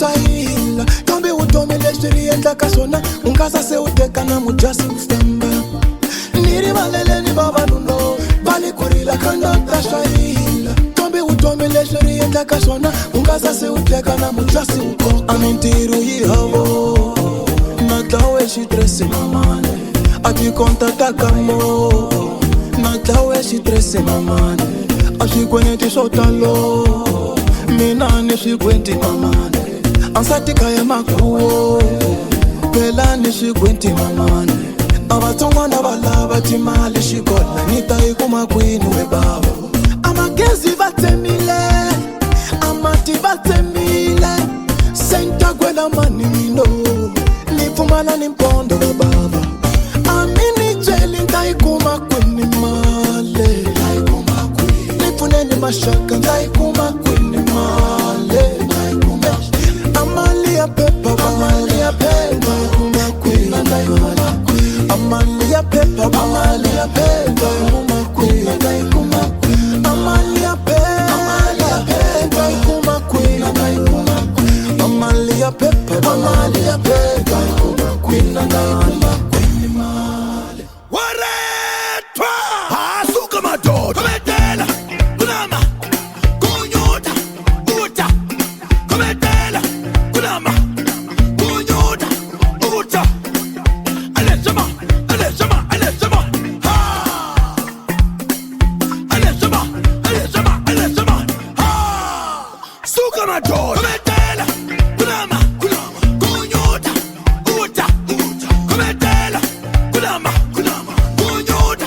swahila kambe vutomi leswi ri endlaka swona u nga se u teka na mudasi u famba ni rivaleleni vavanuna va le ku rila khandata swahila kambe vutomi leswi ri endlaka swona u nga se u teka na mudasi u koka mintirho yi havo na dlawe xitrese mamane a ti kontataka mo na dlawe xitrese mamane a swikweleti swo talo mina ni swikweleti mamane ansati kaya makuwo phela ni swikweleti mamane a vatsongwana va lava timali xikona ni ta yi kuma kwini we bava amagezi va tsemile amati va tsemile senta kwela mani mino ni pfumala ni mpondo we bava amini jeli nta yi kuma kwini male ni pfuneni maxaka nta yi kuma kwini male amali ya pepa amali ya pepa kuma kwini amali ya pepa amali ya pepa kuma kwini amali ya pepa kuma kwini amali ya pepa amali ya pepa kuma kwini Waretwa asuka madoda kometela kunama kunyuta uta kometela kunama kunyuta uta aleshama ha aleshama ha suka madoda kometela kunama kunyuta uta kometela kunama kunyuta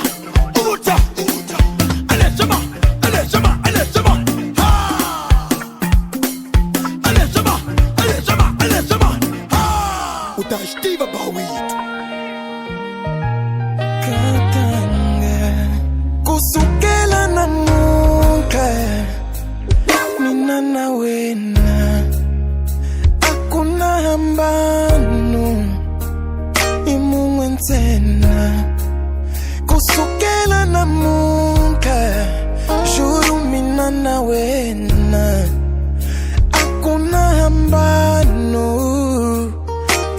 uta aleshama ha aleshama ha utashtiva bawit katanga kusukela namuka mina na wena akuna hambano imungwe ntsena kusukela namuka juru mina na wena akuna hambano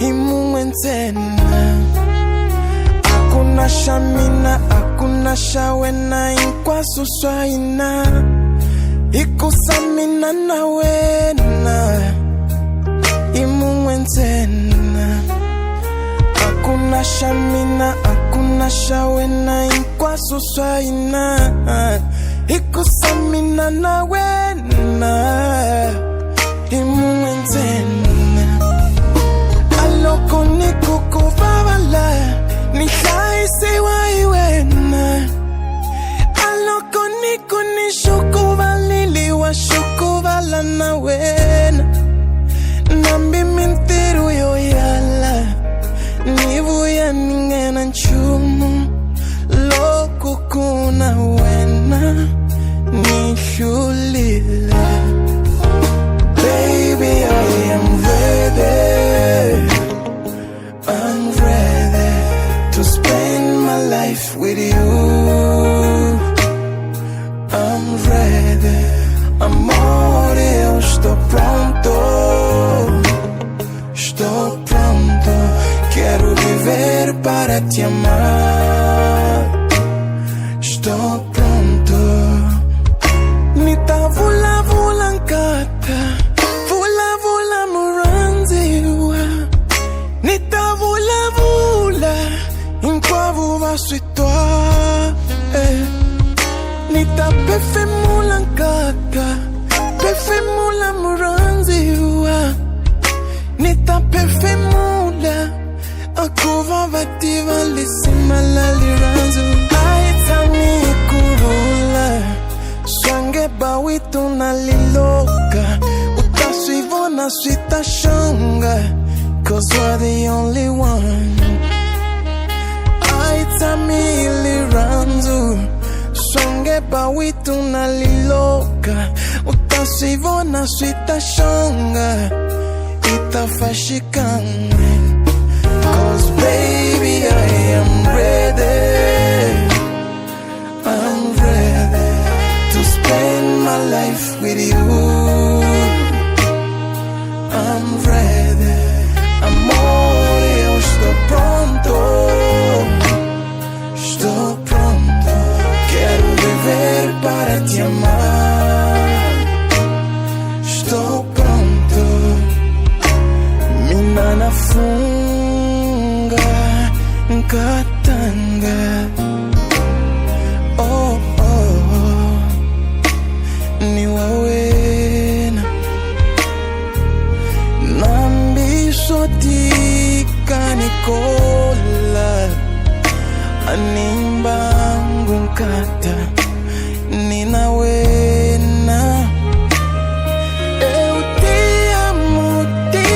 imungwe ntsena akuna shamina akuna shawena inkwaso swahina ikusamina na wena imungwe ntsena akuna shamina akuna shawena inkwaso swahina ikusamina na wena imungwe ntsena aloko nikukuvavala nihlaisiwa iwena aloko nikunishukuvaliliwa shukuvala na wena nambi mintiru yoyala nivuya ningena nchumu loko kuna wena nishulile baby I am ready I'm ready to spend my life with you I'm ready amore eu estou pronto quero viver para te amar estou pronto nita vula vula nkata vula muranziwa nita vula inkwavu vaswitwa nita pefemula nkata pefemula muranziwa nita pefemula akuva vativa lisimala liranzu aitami kurula swange bawitu na liloka utaswivona switashanga cause we're the only one aitami liranzu swange bawitu na liloka utaswivona switashanga itafashikanga cause baby I am ready I'm ready to spend my life with you I'm data nina wena. Eu te amo, te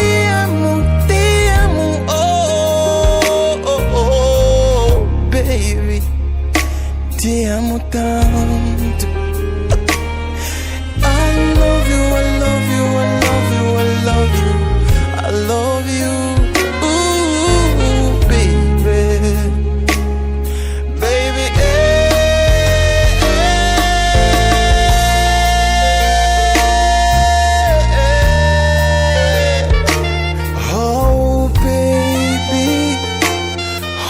amo, te amo, oh, oh, oh, baby, te amo tanto. I love you, I love you, I love you, I love you, I love you, ooh, baby, baby, oh, baby,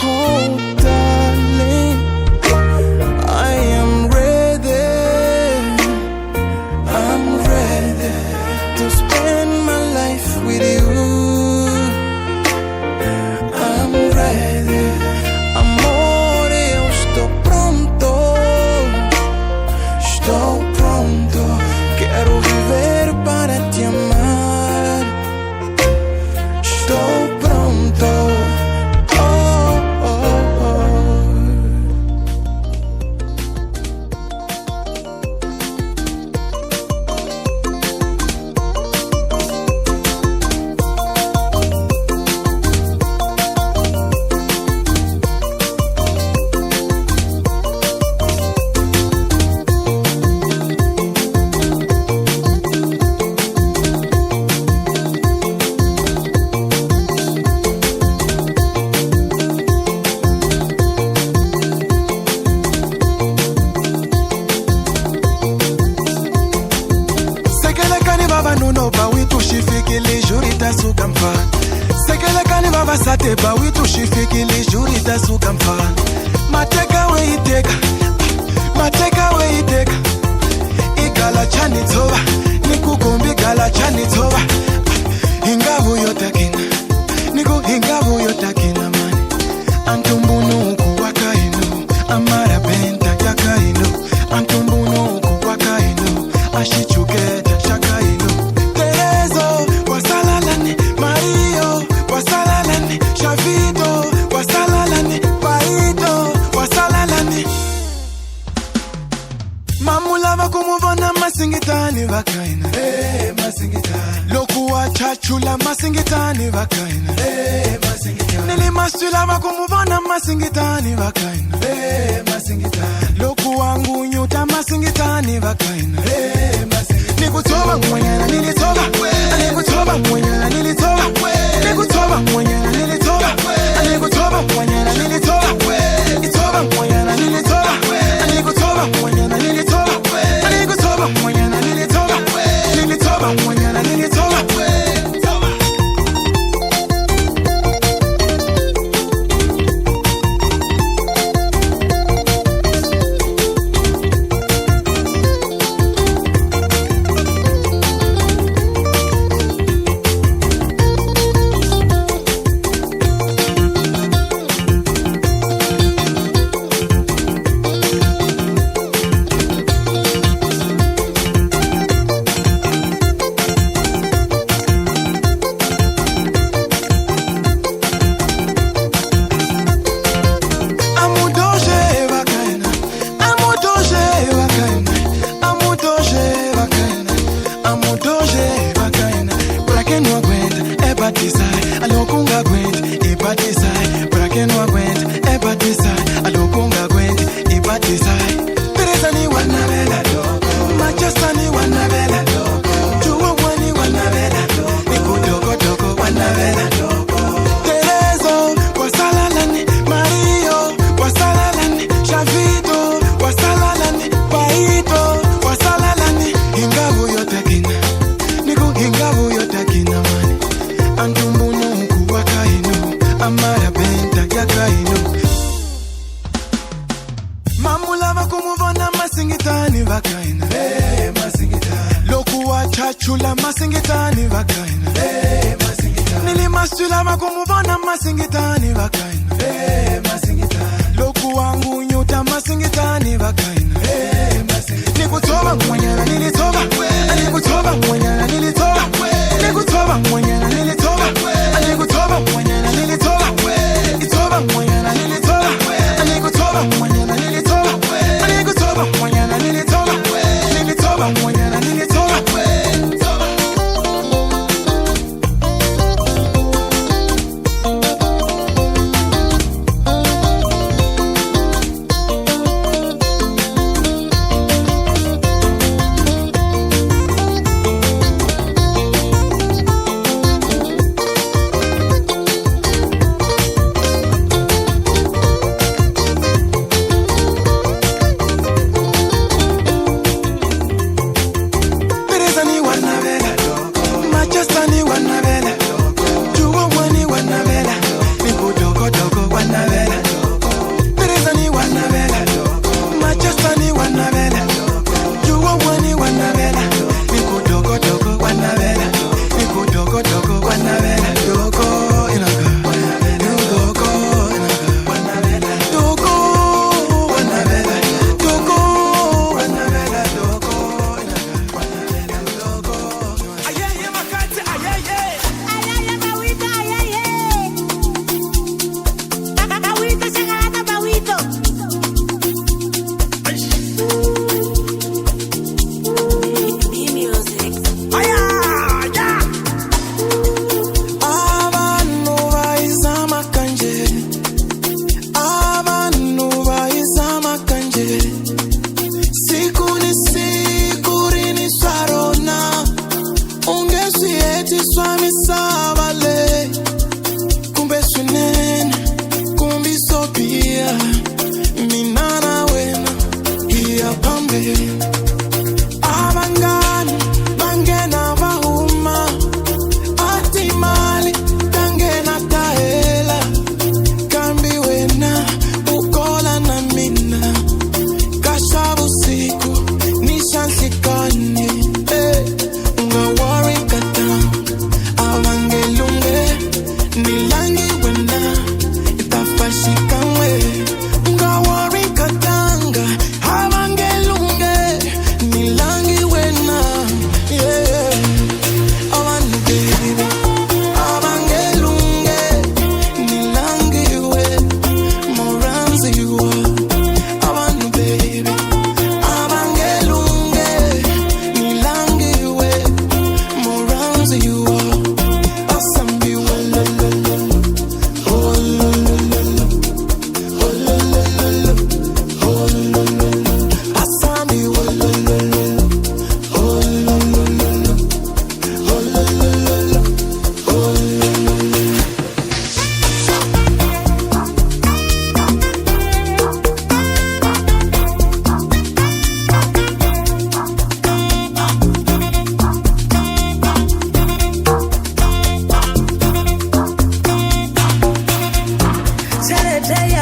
oh, darling, I am ready, I'm ready to spend my life with you. I'm ready, amore, eu estou pronto. Estou pronto, quero viver para te amar. Estou pronto, oh, oh, oh. Sekelekani baba nuno ba witu shifikili juri tasuka mfana. Sekelekani baba sate ba witu shifikili juri tasuka mfana. Mateka we iteka, mateka we iteka. Igala chani toba, nikukumbi gala chani toba. Ingavu yotakina, niku ingavu yotakina mani. Antumbunu kuwakainu, amara benta yakainu. Antumbunu kuwakainu, ashichuketa shakainu. Terezo, wasalalani, Mario, wasalalani, Shavito, wasalalani, Paito, wasalalani. Mamulava kumuvona masingitani vakaina, masingitani. Lokuwa chachula masingitani vakaina, masingitani. Nilimasulava kumuvona masingitani vakaina, masingitani. Lokuwa ngunyuta masingitani vakaina, masingitani. Nikutoba mwenyana nilitoba, nikutoba mwenyana nilitoba, nikutoba mwenyana nilitoba, nikutoba mwenyana nilitoba, nikutoba mwenyana nilitoba, nikutoba mwenyana nilitoba, nikutoba mwenyana nilitoba, nilitoba mwenyana nilitoba. Chula masingitani vakaina, nilimasulama kumuvona masingitani vakaina, loku wangu nyuta masingitani vakaina, nikutoba mwenyana nilitoba, nikutoba mwenyana nilitoba, nikutoba mwenyana nilitoba, nikutoba mwenyana nilitoba, nikutoba mwenyana nilitoba, nikutoba mwenyana nilitoba, nikutoba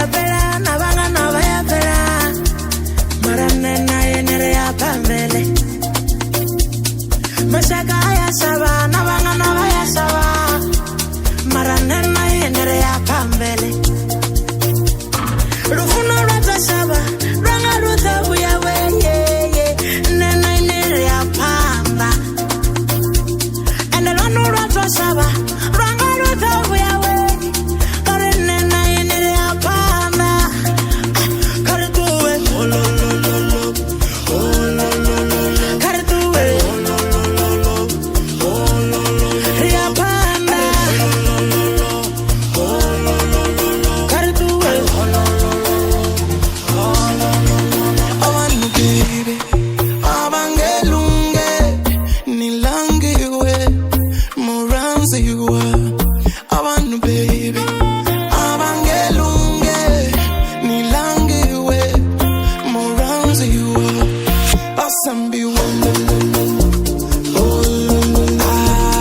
ya pela, nabanga naba ya pela. Maranena yenere ya pambele. Mashaka ya saba, nabanga naba ya saba. Maranena yenere ya pambele. Rufuno rata saba, ranga ruta buya we, nena yenere ya pamba. And the lano rata saba, ranga ruta buya we, kare nena yenere ya pamba. Kare tuwe, oh lo lo lo lo, oh lo lo lo lo. Kare tuwe, oh lo lo lo lo, oh lo lo lo. Ya pamba, oh lo lo lo lo. Kare tuwe, oh lo lo lo, oh lo lo lo. Abantu baby abangelunge nilangiwe muranziwa. Abantu baby abangelunge nilangiwe muranziwa. Basambiwa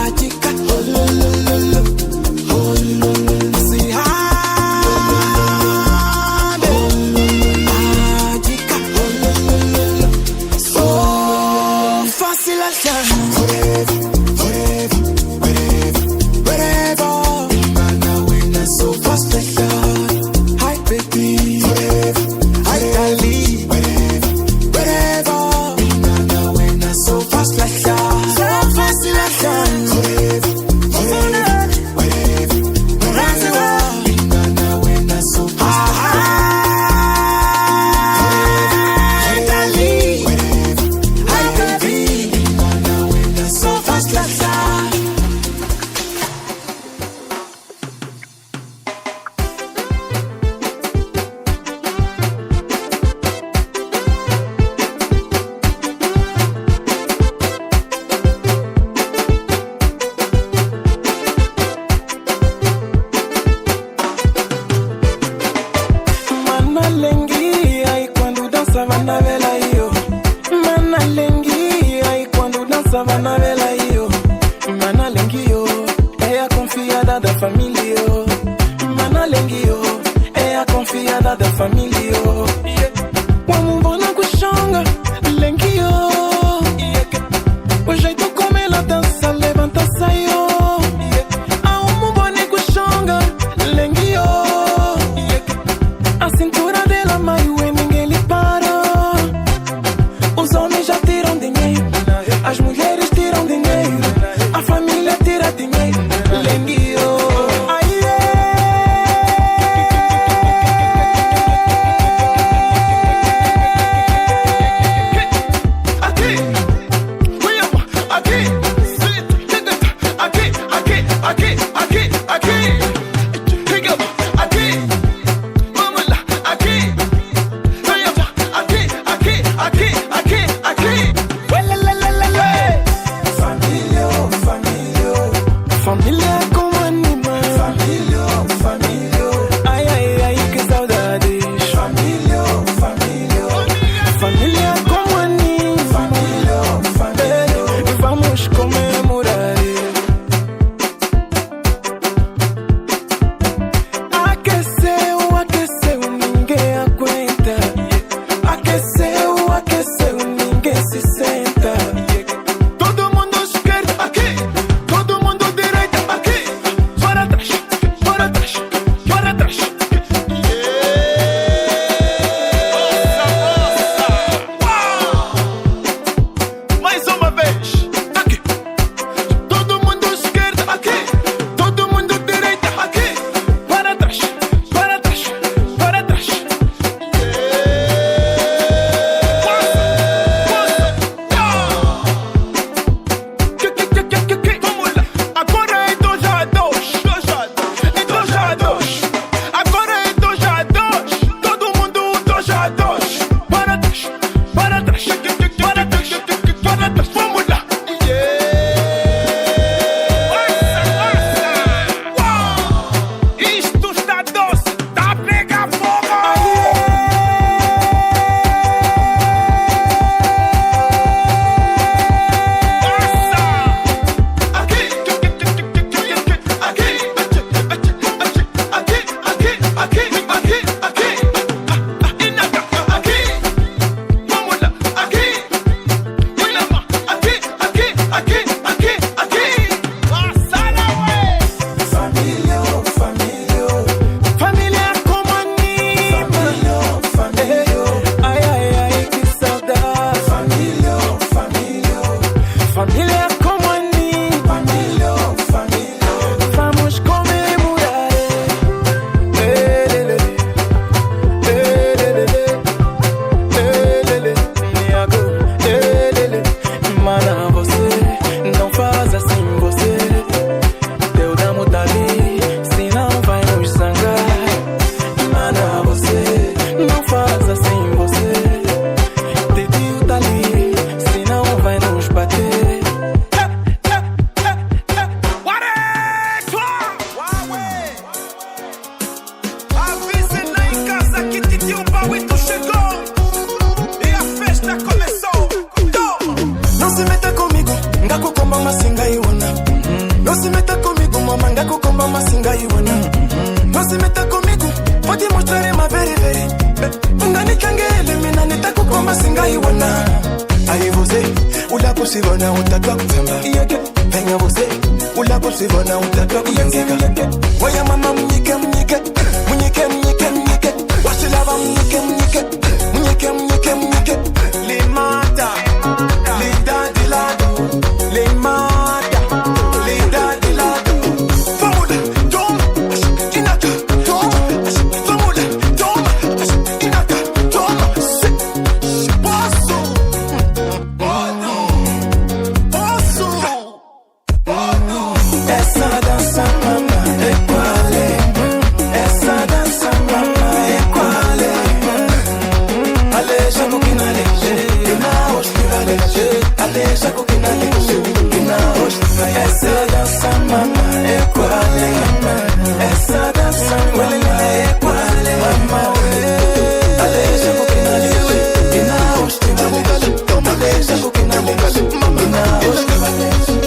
ajika sihade ajika so fácil hacer wherever so fast like that. Hi baby, hi darling, wherever so fast like that. So fácil hacer chegou e a festa começou. Não se meta comigo, ngakukomba masinga iwana. Não se meta comigo, mama, ngakukomba masinga iwana. Não se meta comigo, vou te mostrar uma very. Ungani kangele, mina nitakukomba singa iwana. Aí você, ula kusivona utatwa kutamba. Venga você, ula kusivona utatwa kuyenzeka. Waya mama mnyike. Wasilava mnyike. Limata, lidade lado, limata, lidade lado. Vamos lá, toma, inaka, toma. Vamos lá, toma, inaka, toma. Posso. Essa dança mama é qual é? Essa dança mama é qual é? Aleja coquina leche, que na hostia leche. Aleja coquina leche, que na hostia. Essa dança mama é qual é? Essa dança mama é qual é? Aleja coquina leche, que na hostia leche. Aleja coquina leche, que na hostia leche.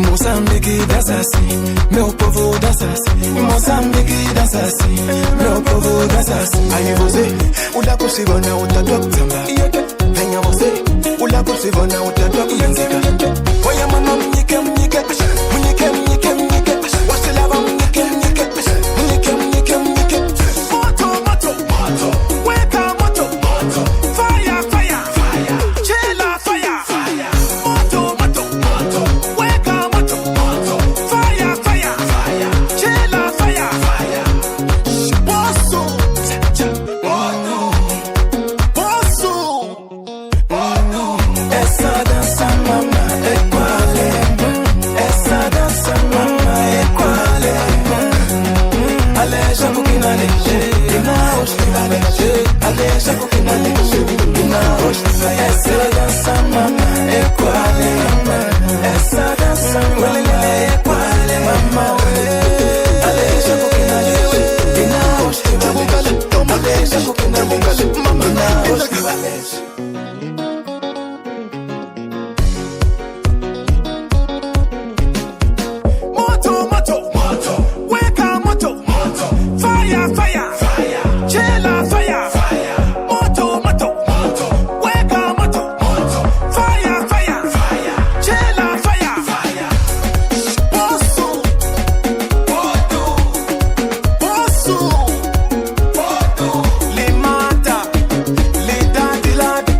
Moçambique dança assim, meu povo dança assim. Moçambique dança assim, meu povo dança assim. Aí você, ula kusivona utatwa kutamba. Venha você, ula kusivona utatwa kuyenzeka. Oya mama mnyike. Wasilava mnyike. Moto, weka moto, fire, chela fire. Moto, weka moto, fire, chela fire. Posso. Essa dança mama é qual é? Essa dança mama é qual é? Aleja coquina leche, que na hostia leche. Aleja coquina leche, que na hostia. Essa dança mama é qual é? Essa dança mama é qual é? Aleja coquina leche, que na hostia leche. Aleja coquina leche, que na hostia leche. Moto, weka moto, fire, chela fire. Moto, weka moto, fire, chela fire. Posso. Limata, lidade lado,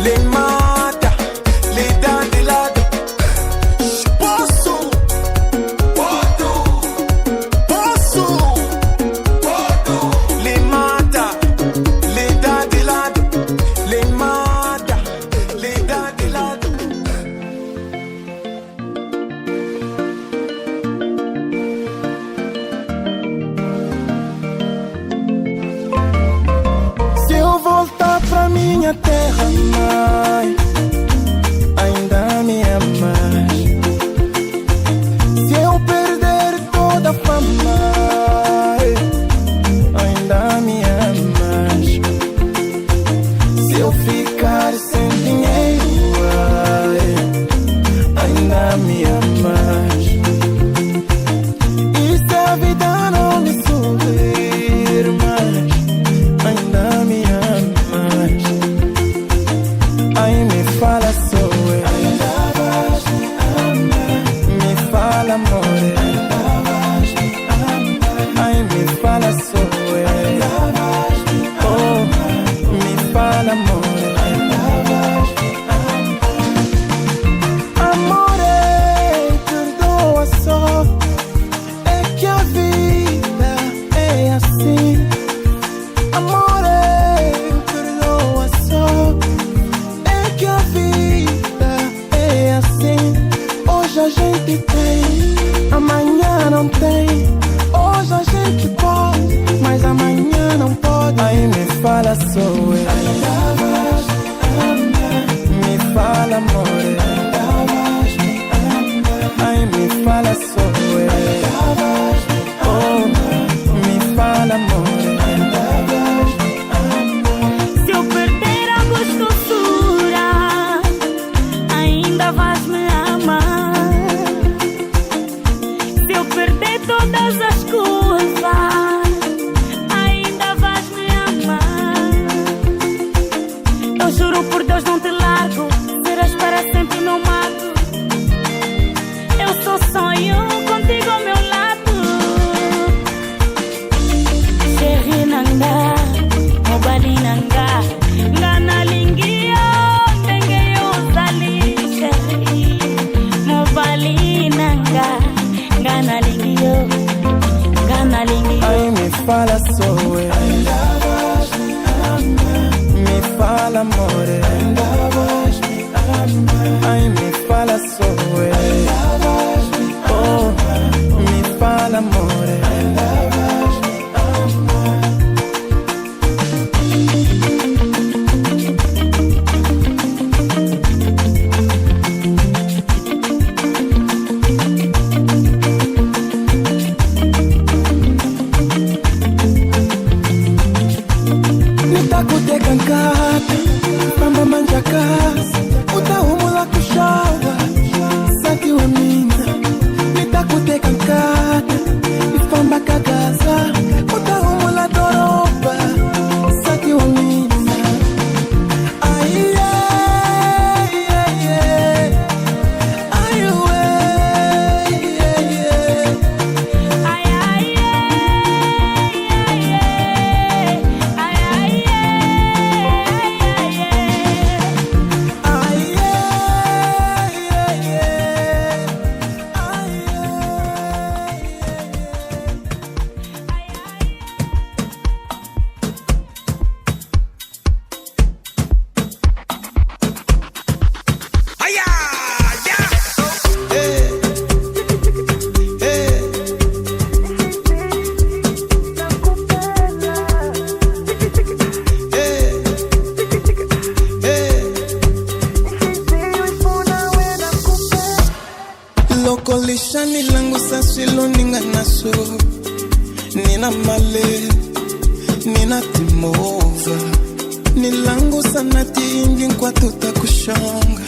limata, lidade lado. Posso. Limata, lidade lado, limata, lidade lado. Se eu voltar pra minha terra, mãe, ainda me amas. Se eu perder toda a fama, ainda me amas. Se eu ficar sem dinheiro, ainda me amas. E se a vida não me sorrir mais, ainda me amas. Aí me fala só eu, ainda vais me amar. Me fala amor, ainda vais me amar. Aí me fala só eu. fala soe, me fala amore, ai me fala soe, oh, me fala amore. Se eu perder a gostosura, ainda vais me amar. Se eu perder todas as coisas, ainda vais me amar. Eu juro por Deus não te largo, serás para sempre meu mato. Eu só sonho contigo ao meu lado. Chérie nanga, mobali nanga, ngana lingio, ndenge yozali. Chérie, mobali nanga, ngana lingio, ngana lingio. Ai me fala soe, me fala amore, ai me fala soe, oh, me fala amore. Nitakuteka nkata, mamba manjakasi, utahumula kushawa, saki wa mina. Nitakuteka nkata, ifamba kagaza, utahumula doroba, saki wa mina. Aiye, aiwe, Ai, ai, ai, ai, Lokolisha nilangu sasilo ninga naso, nina male, nina timova. Nilangu sanati ingi kwa tuta kushonga,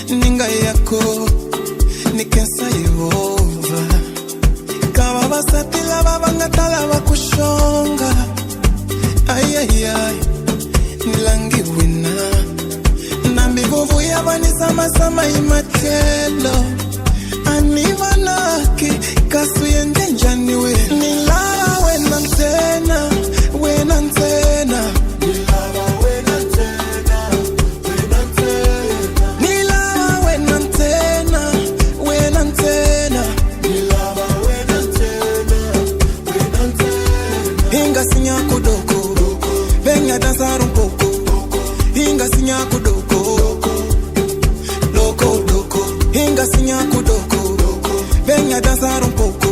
ninga yako, nikensa Yehova. Kawa basatila babanga talawa kushonga, ay ay ay, nilangi wina. Nambivuvu yabani sama sama imatelo. Anivanaki kasu yende njaniwe. Nilala wena ntena, wena ntena. Nilala wena ntena, wena ntena. Nilala wena ntena, wena ntena. Nilala wena ntena, wena ntena. Hinga sinya kudoko, venga danzar un poco. Hinga sinya kudoko, loco loco. Hinga sinya kudoko, venga danzar un poco.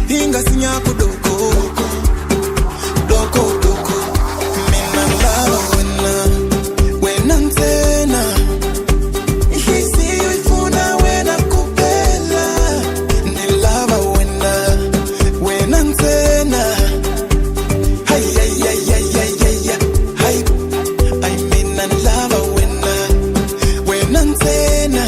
Hinga sinya kudoko, loco loco. Mina lava wena, wena ntena. Hisi uifuna wena kupela. Nilava wena, wena ntena. Hay hay hay hay hay hay hay. I mean I lava wena, wena ntena.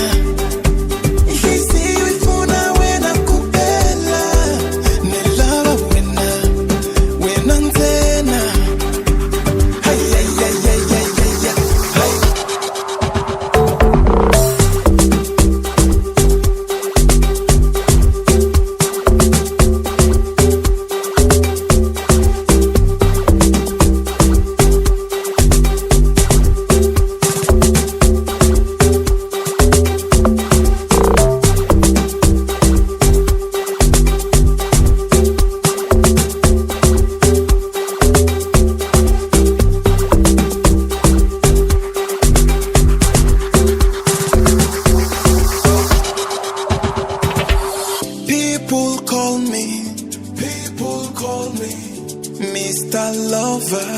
Mr. Lover,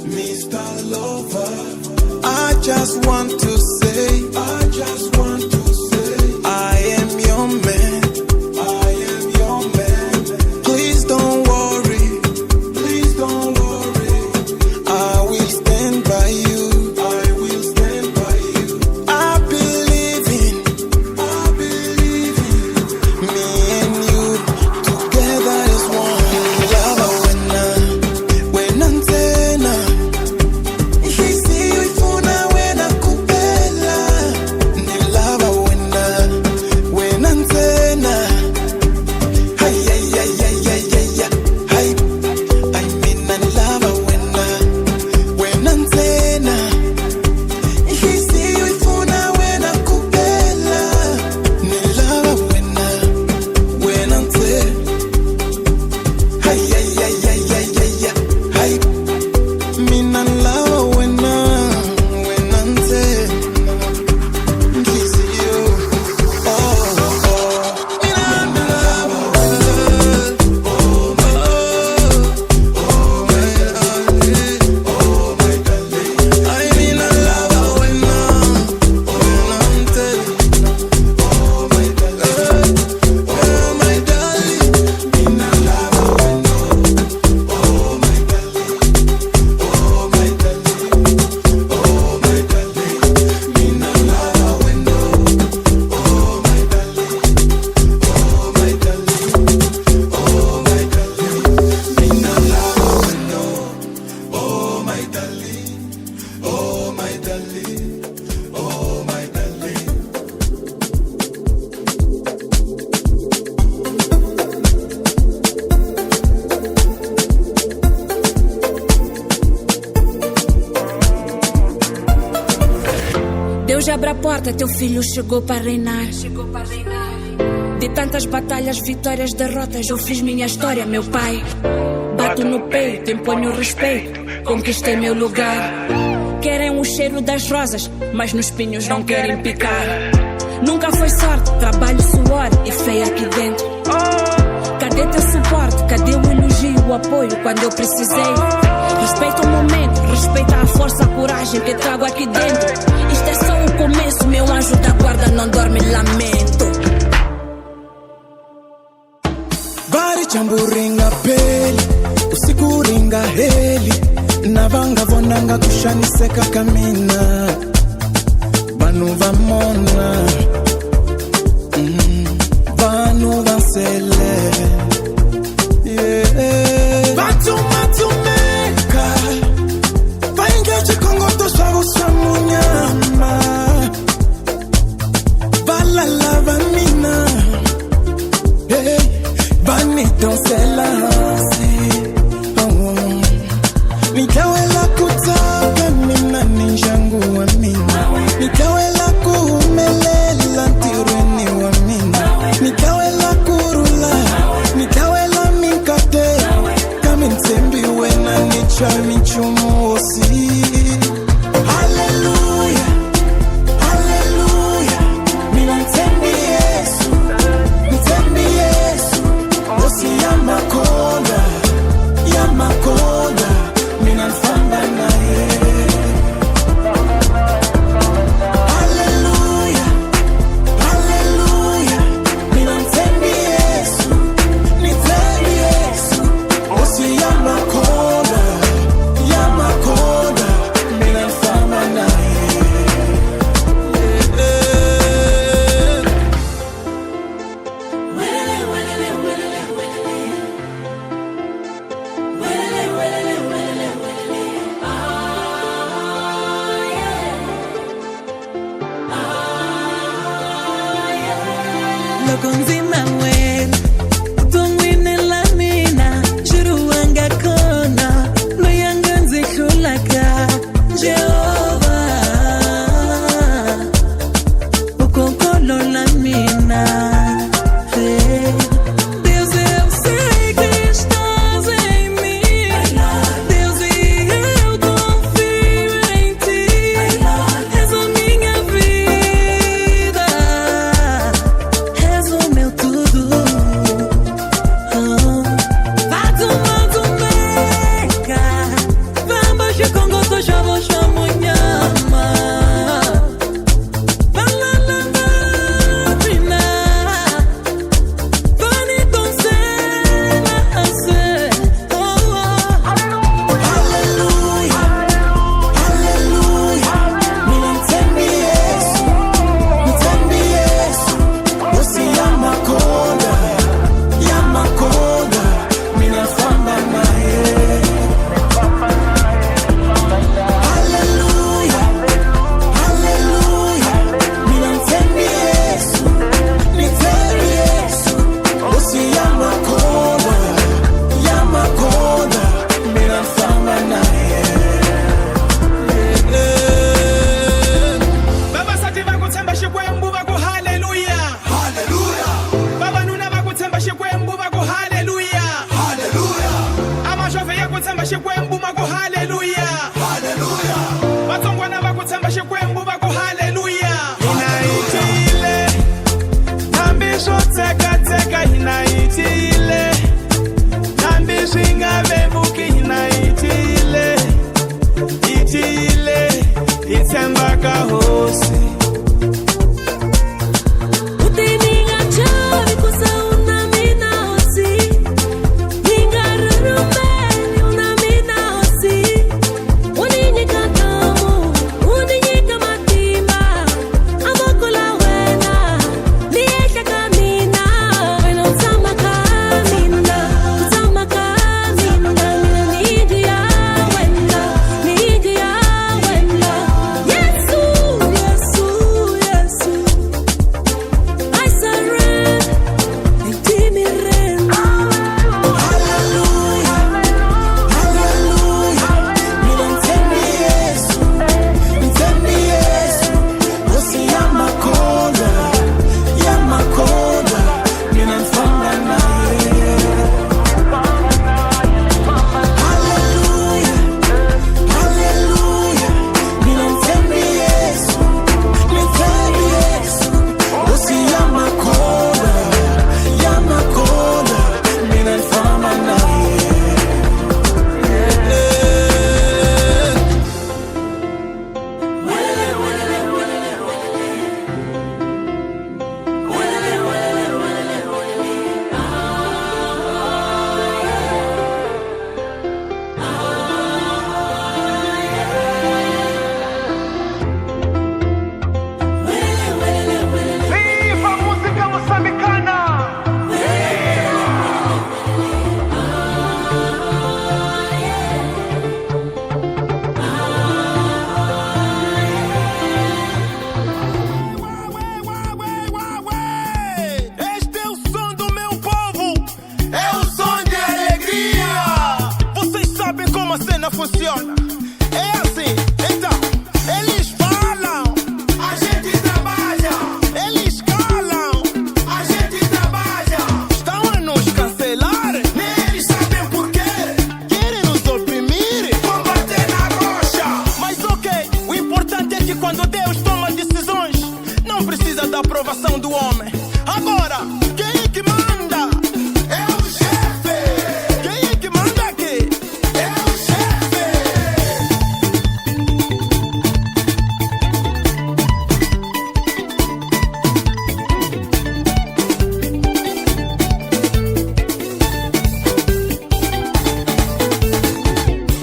Mr. Lover. I just want to say, I am your man. Please don't worry. I will stand by you. I believe in me and you together as one. Lava when antena. Hisi ifuna wena kupela. Ni lava when antena. Hey, hey, hey, hey, hey, hey, hey. Hey, I mean I lava when antena. Hisi ifuna wena kupela. Ni lava when antena. Hey, hey, hey, hey, hey, hey, hey. Hey, mina lava when antena. Hisi you. Deus abre a porta, teu filho chegou para reinar. De tantas batalhas, vitórias, derrotas, eu fiz minha história, meu pai. Bato no peito, imponho respeito, conquistei meu lugar. Querem o cheiro das rosas, mas nos pinhos não querem picar. Nunca foi sorte, trabalho, suor e fé aqui dentro. Cadê teu suporte? Cadê o elogio, o apoio quando eu precisei? Respeita o momento, respeita a força, a coragem que trago aqui dentro. Isto é só o começo, meu anjo da guarda não dorme, lamento. Bari chamburinga peli, usiku ringa heli. Navanga vonanga kushaniseka kamina. Banu vamona, banu vansele. Yeah. Batu matumeka, vainga chikongo to shagusa munyama. Balala vamina, hey, bani donsela si. Nikawela kutaka mina ninjangu wa mina. Nikawela kumelela ntirweni wa mina. Nikawela kurula, nikawela minkate. Kami ntembi wena nicha michumo osi. Hallelujah, hallelujah. Mina ntembi Yesu, ntembi Yesu. Osi yamakoda, yamakoda. Mina nfamba naye. Hallelujah, hallelujah. Mina ntembi Yesu, ntembi Yesu. Osi yamakoda, yamakoda. Mina nfamba naye. Lokonzi Manuel, tungwine lamina, juruanga kona, loyanganzi kulaka, Jehovah, ukokolo lamina, Deus eu sei que estás em mim, Deus eu confio em ti, és a minha vida. És o meu bakutsamba xikwembu mako haleluya haleluya vatsongwana vakutsamba xikwembu vako haleluya hina itile hambi swo tsekatseka hina itile hambi swi nga vevuki hina itile hi tshemba ka hosi. Funciona. É assim, então, eles falam, a gente trabalha. Eles calam, a gente trabalha. Estão a nos cancelar, nem eles sabem por quê. Querem nos oprimir, combater na rocha. Mas ok, o importante é que quando Deus toma decisões, não precisa da aprovação do homem. Agora, quem é que manda? É o chefe. Quem é que manda aqui? É o chefe.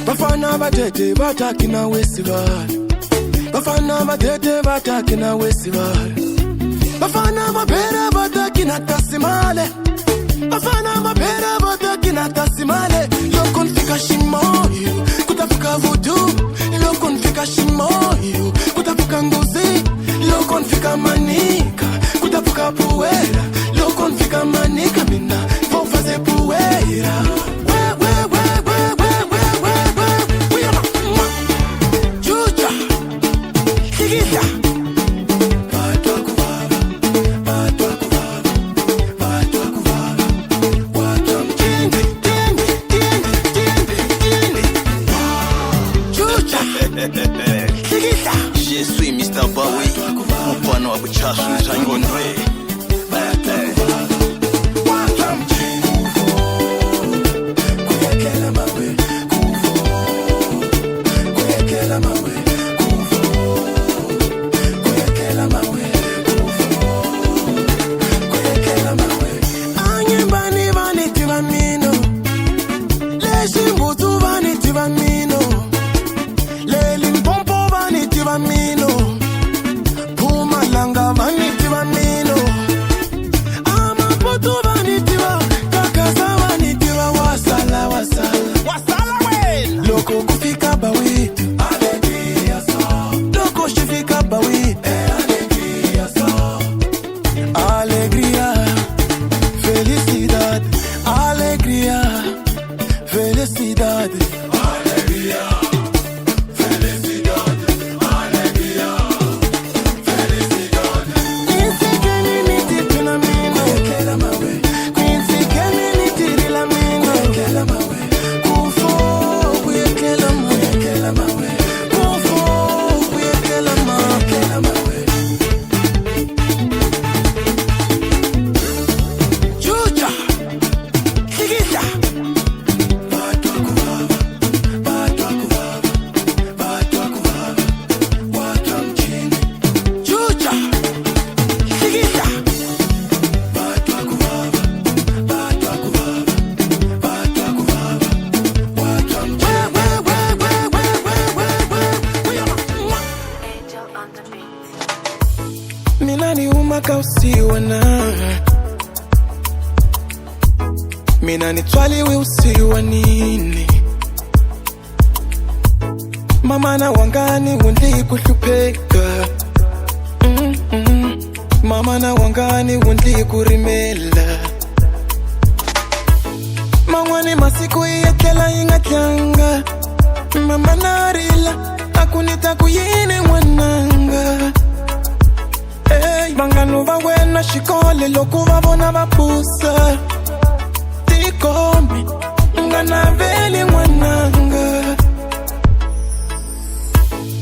Bafana batete bataki na wesibali. Bafana batete bataki na wesibali. Bafana mapera bataki na tasimale. Bafana mapera bataki na tasimale. Lokon fika shimoyo kutafuka vudu. Lokon fika shimoyo kutafuka nguzi. Lokon fika manika kutafuka puera. Lokon fika manika mina vou fazer puera. Je suis Mr. Bowie, mfano wa buchasu zangondwe. mwana mina nitwaliwe usiwa nini mama na wangani wundi kuhlupheka mama na wangani wundi kurimela mangwani masiku iyetlela ingatyanga mama narila akunita kuyini mwananga hey, banganu va wena xikole loko va vona va pusa tikomi nga naveli mwananga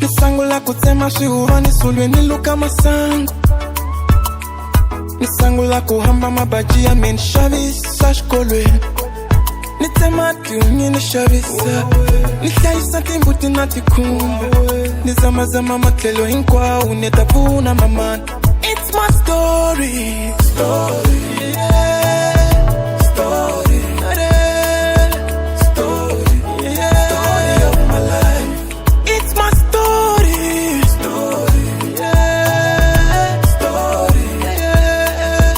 nisangu la kutsema swihuva nisulweni luka masangu nisangu la kuhamba mabaji ya menixavisa xikolweni nitsema tiunyi ni xavisa ni hlayisa timbuti na tikhumba ni zamazama matlhelo hinkwawo ni ta pfuna mamana it's my story story yeah story story yeah story of my life it's my story story yeah story yeah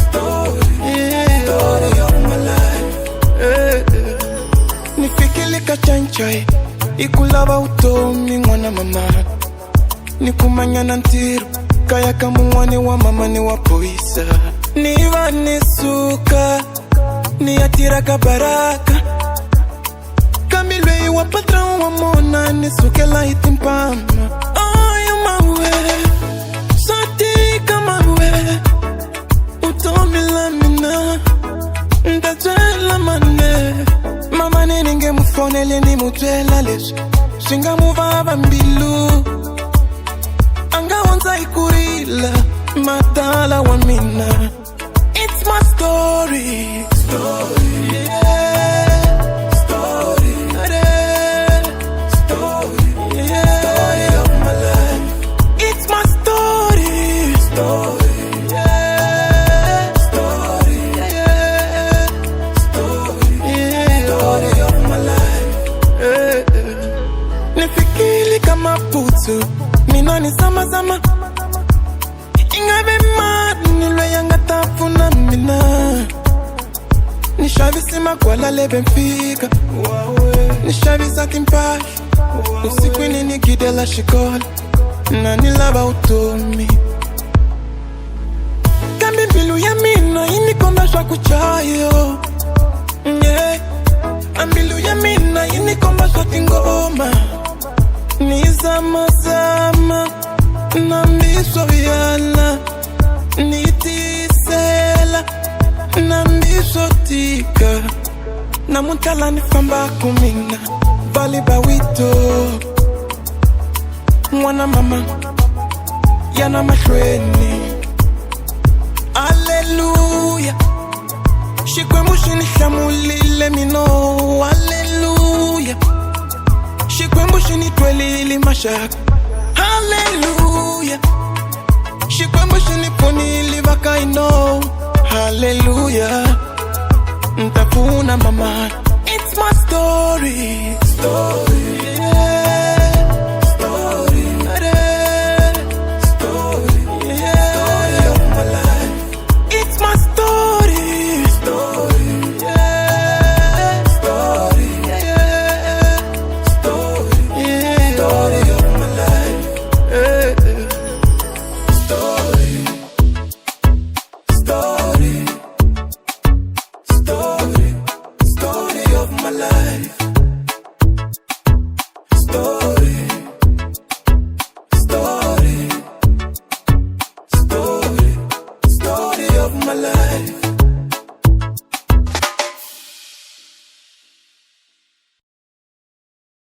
story yeah story of my life nifikilika chanchai ikulava utomi mwana mama nikumanyana ntiru kaya kamunwani wa mama ni wa poisa niva nisuka niyatira kabaraka kamilwei wa patron wa mona nisukela itimpama ayo mawe satika mawe utomi lamina ndatwela mane mama ninge mufonele ni mutwela leswi shinga muvava mbilu anga onza ikurila matala wa mina it's my story story yeah story yeah story yeah story of my life it's my story story yeah story yeah story yeah story of my life nifikili kama putu mina ni zama ingabe mad nilwe yanga tafuna mina nishavisima kwa lebe mfika nishavisa kimpash usiku nini gidela shikola na nilava utomi kambi mbilu ya mina inikombashwa kuchayo yeah. Ambilu ya mina inikombashwa tingoma nizamazama nambiso vyala nitisela nambiso tika namutala nifamba kumina vali bawito mwana mama yana mashweni aleluya shikwe mushini shamulile mino aleluya shikwembushi nitwelili mashaka hallelujah shikwembushi niponili vakaino hallelujah ntafuna mama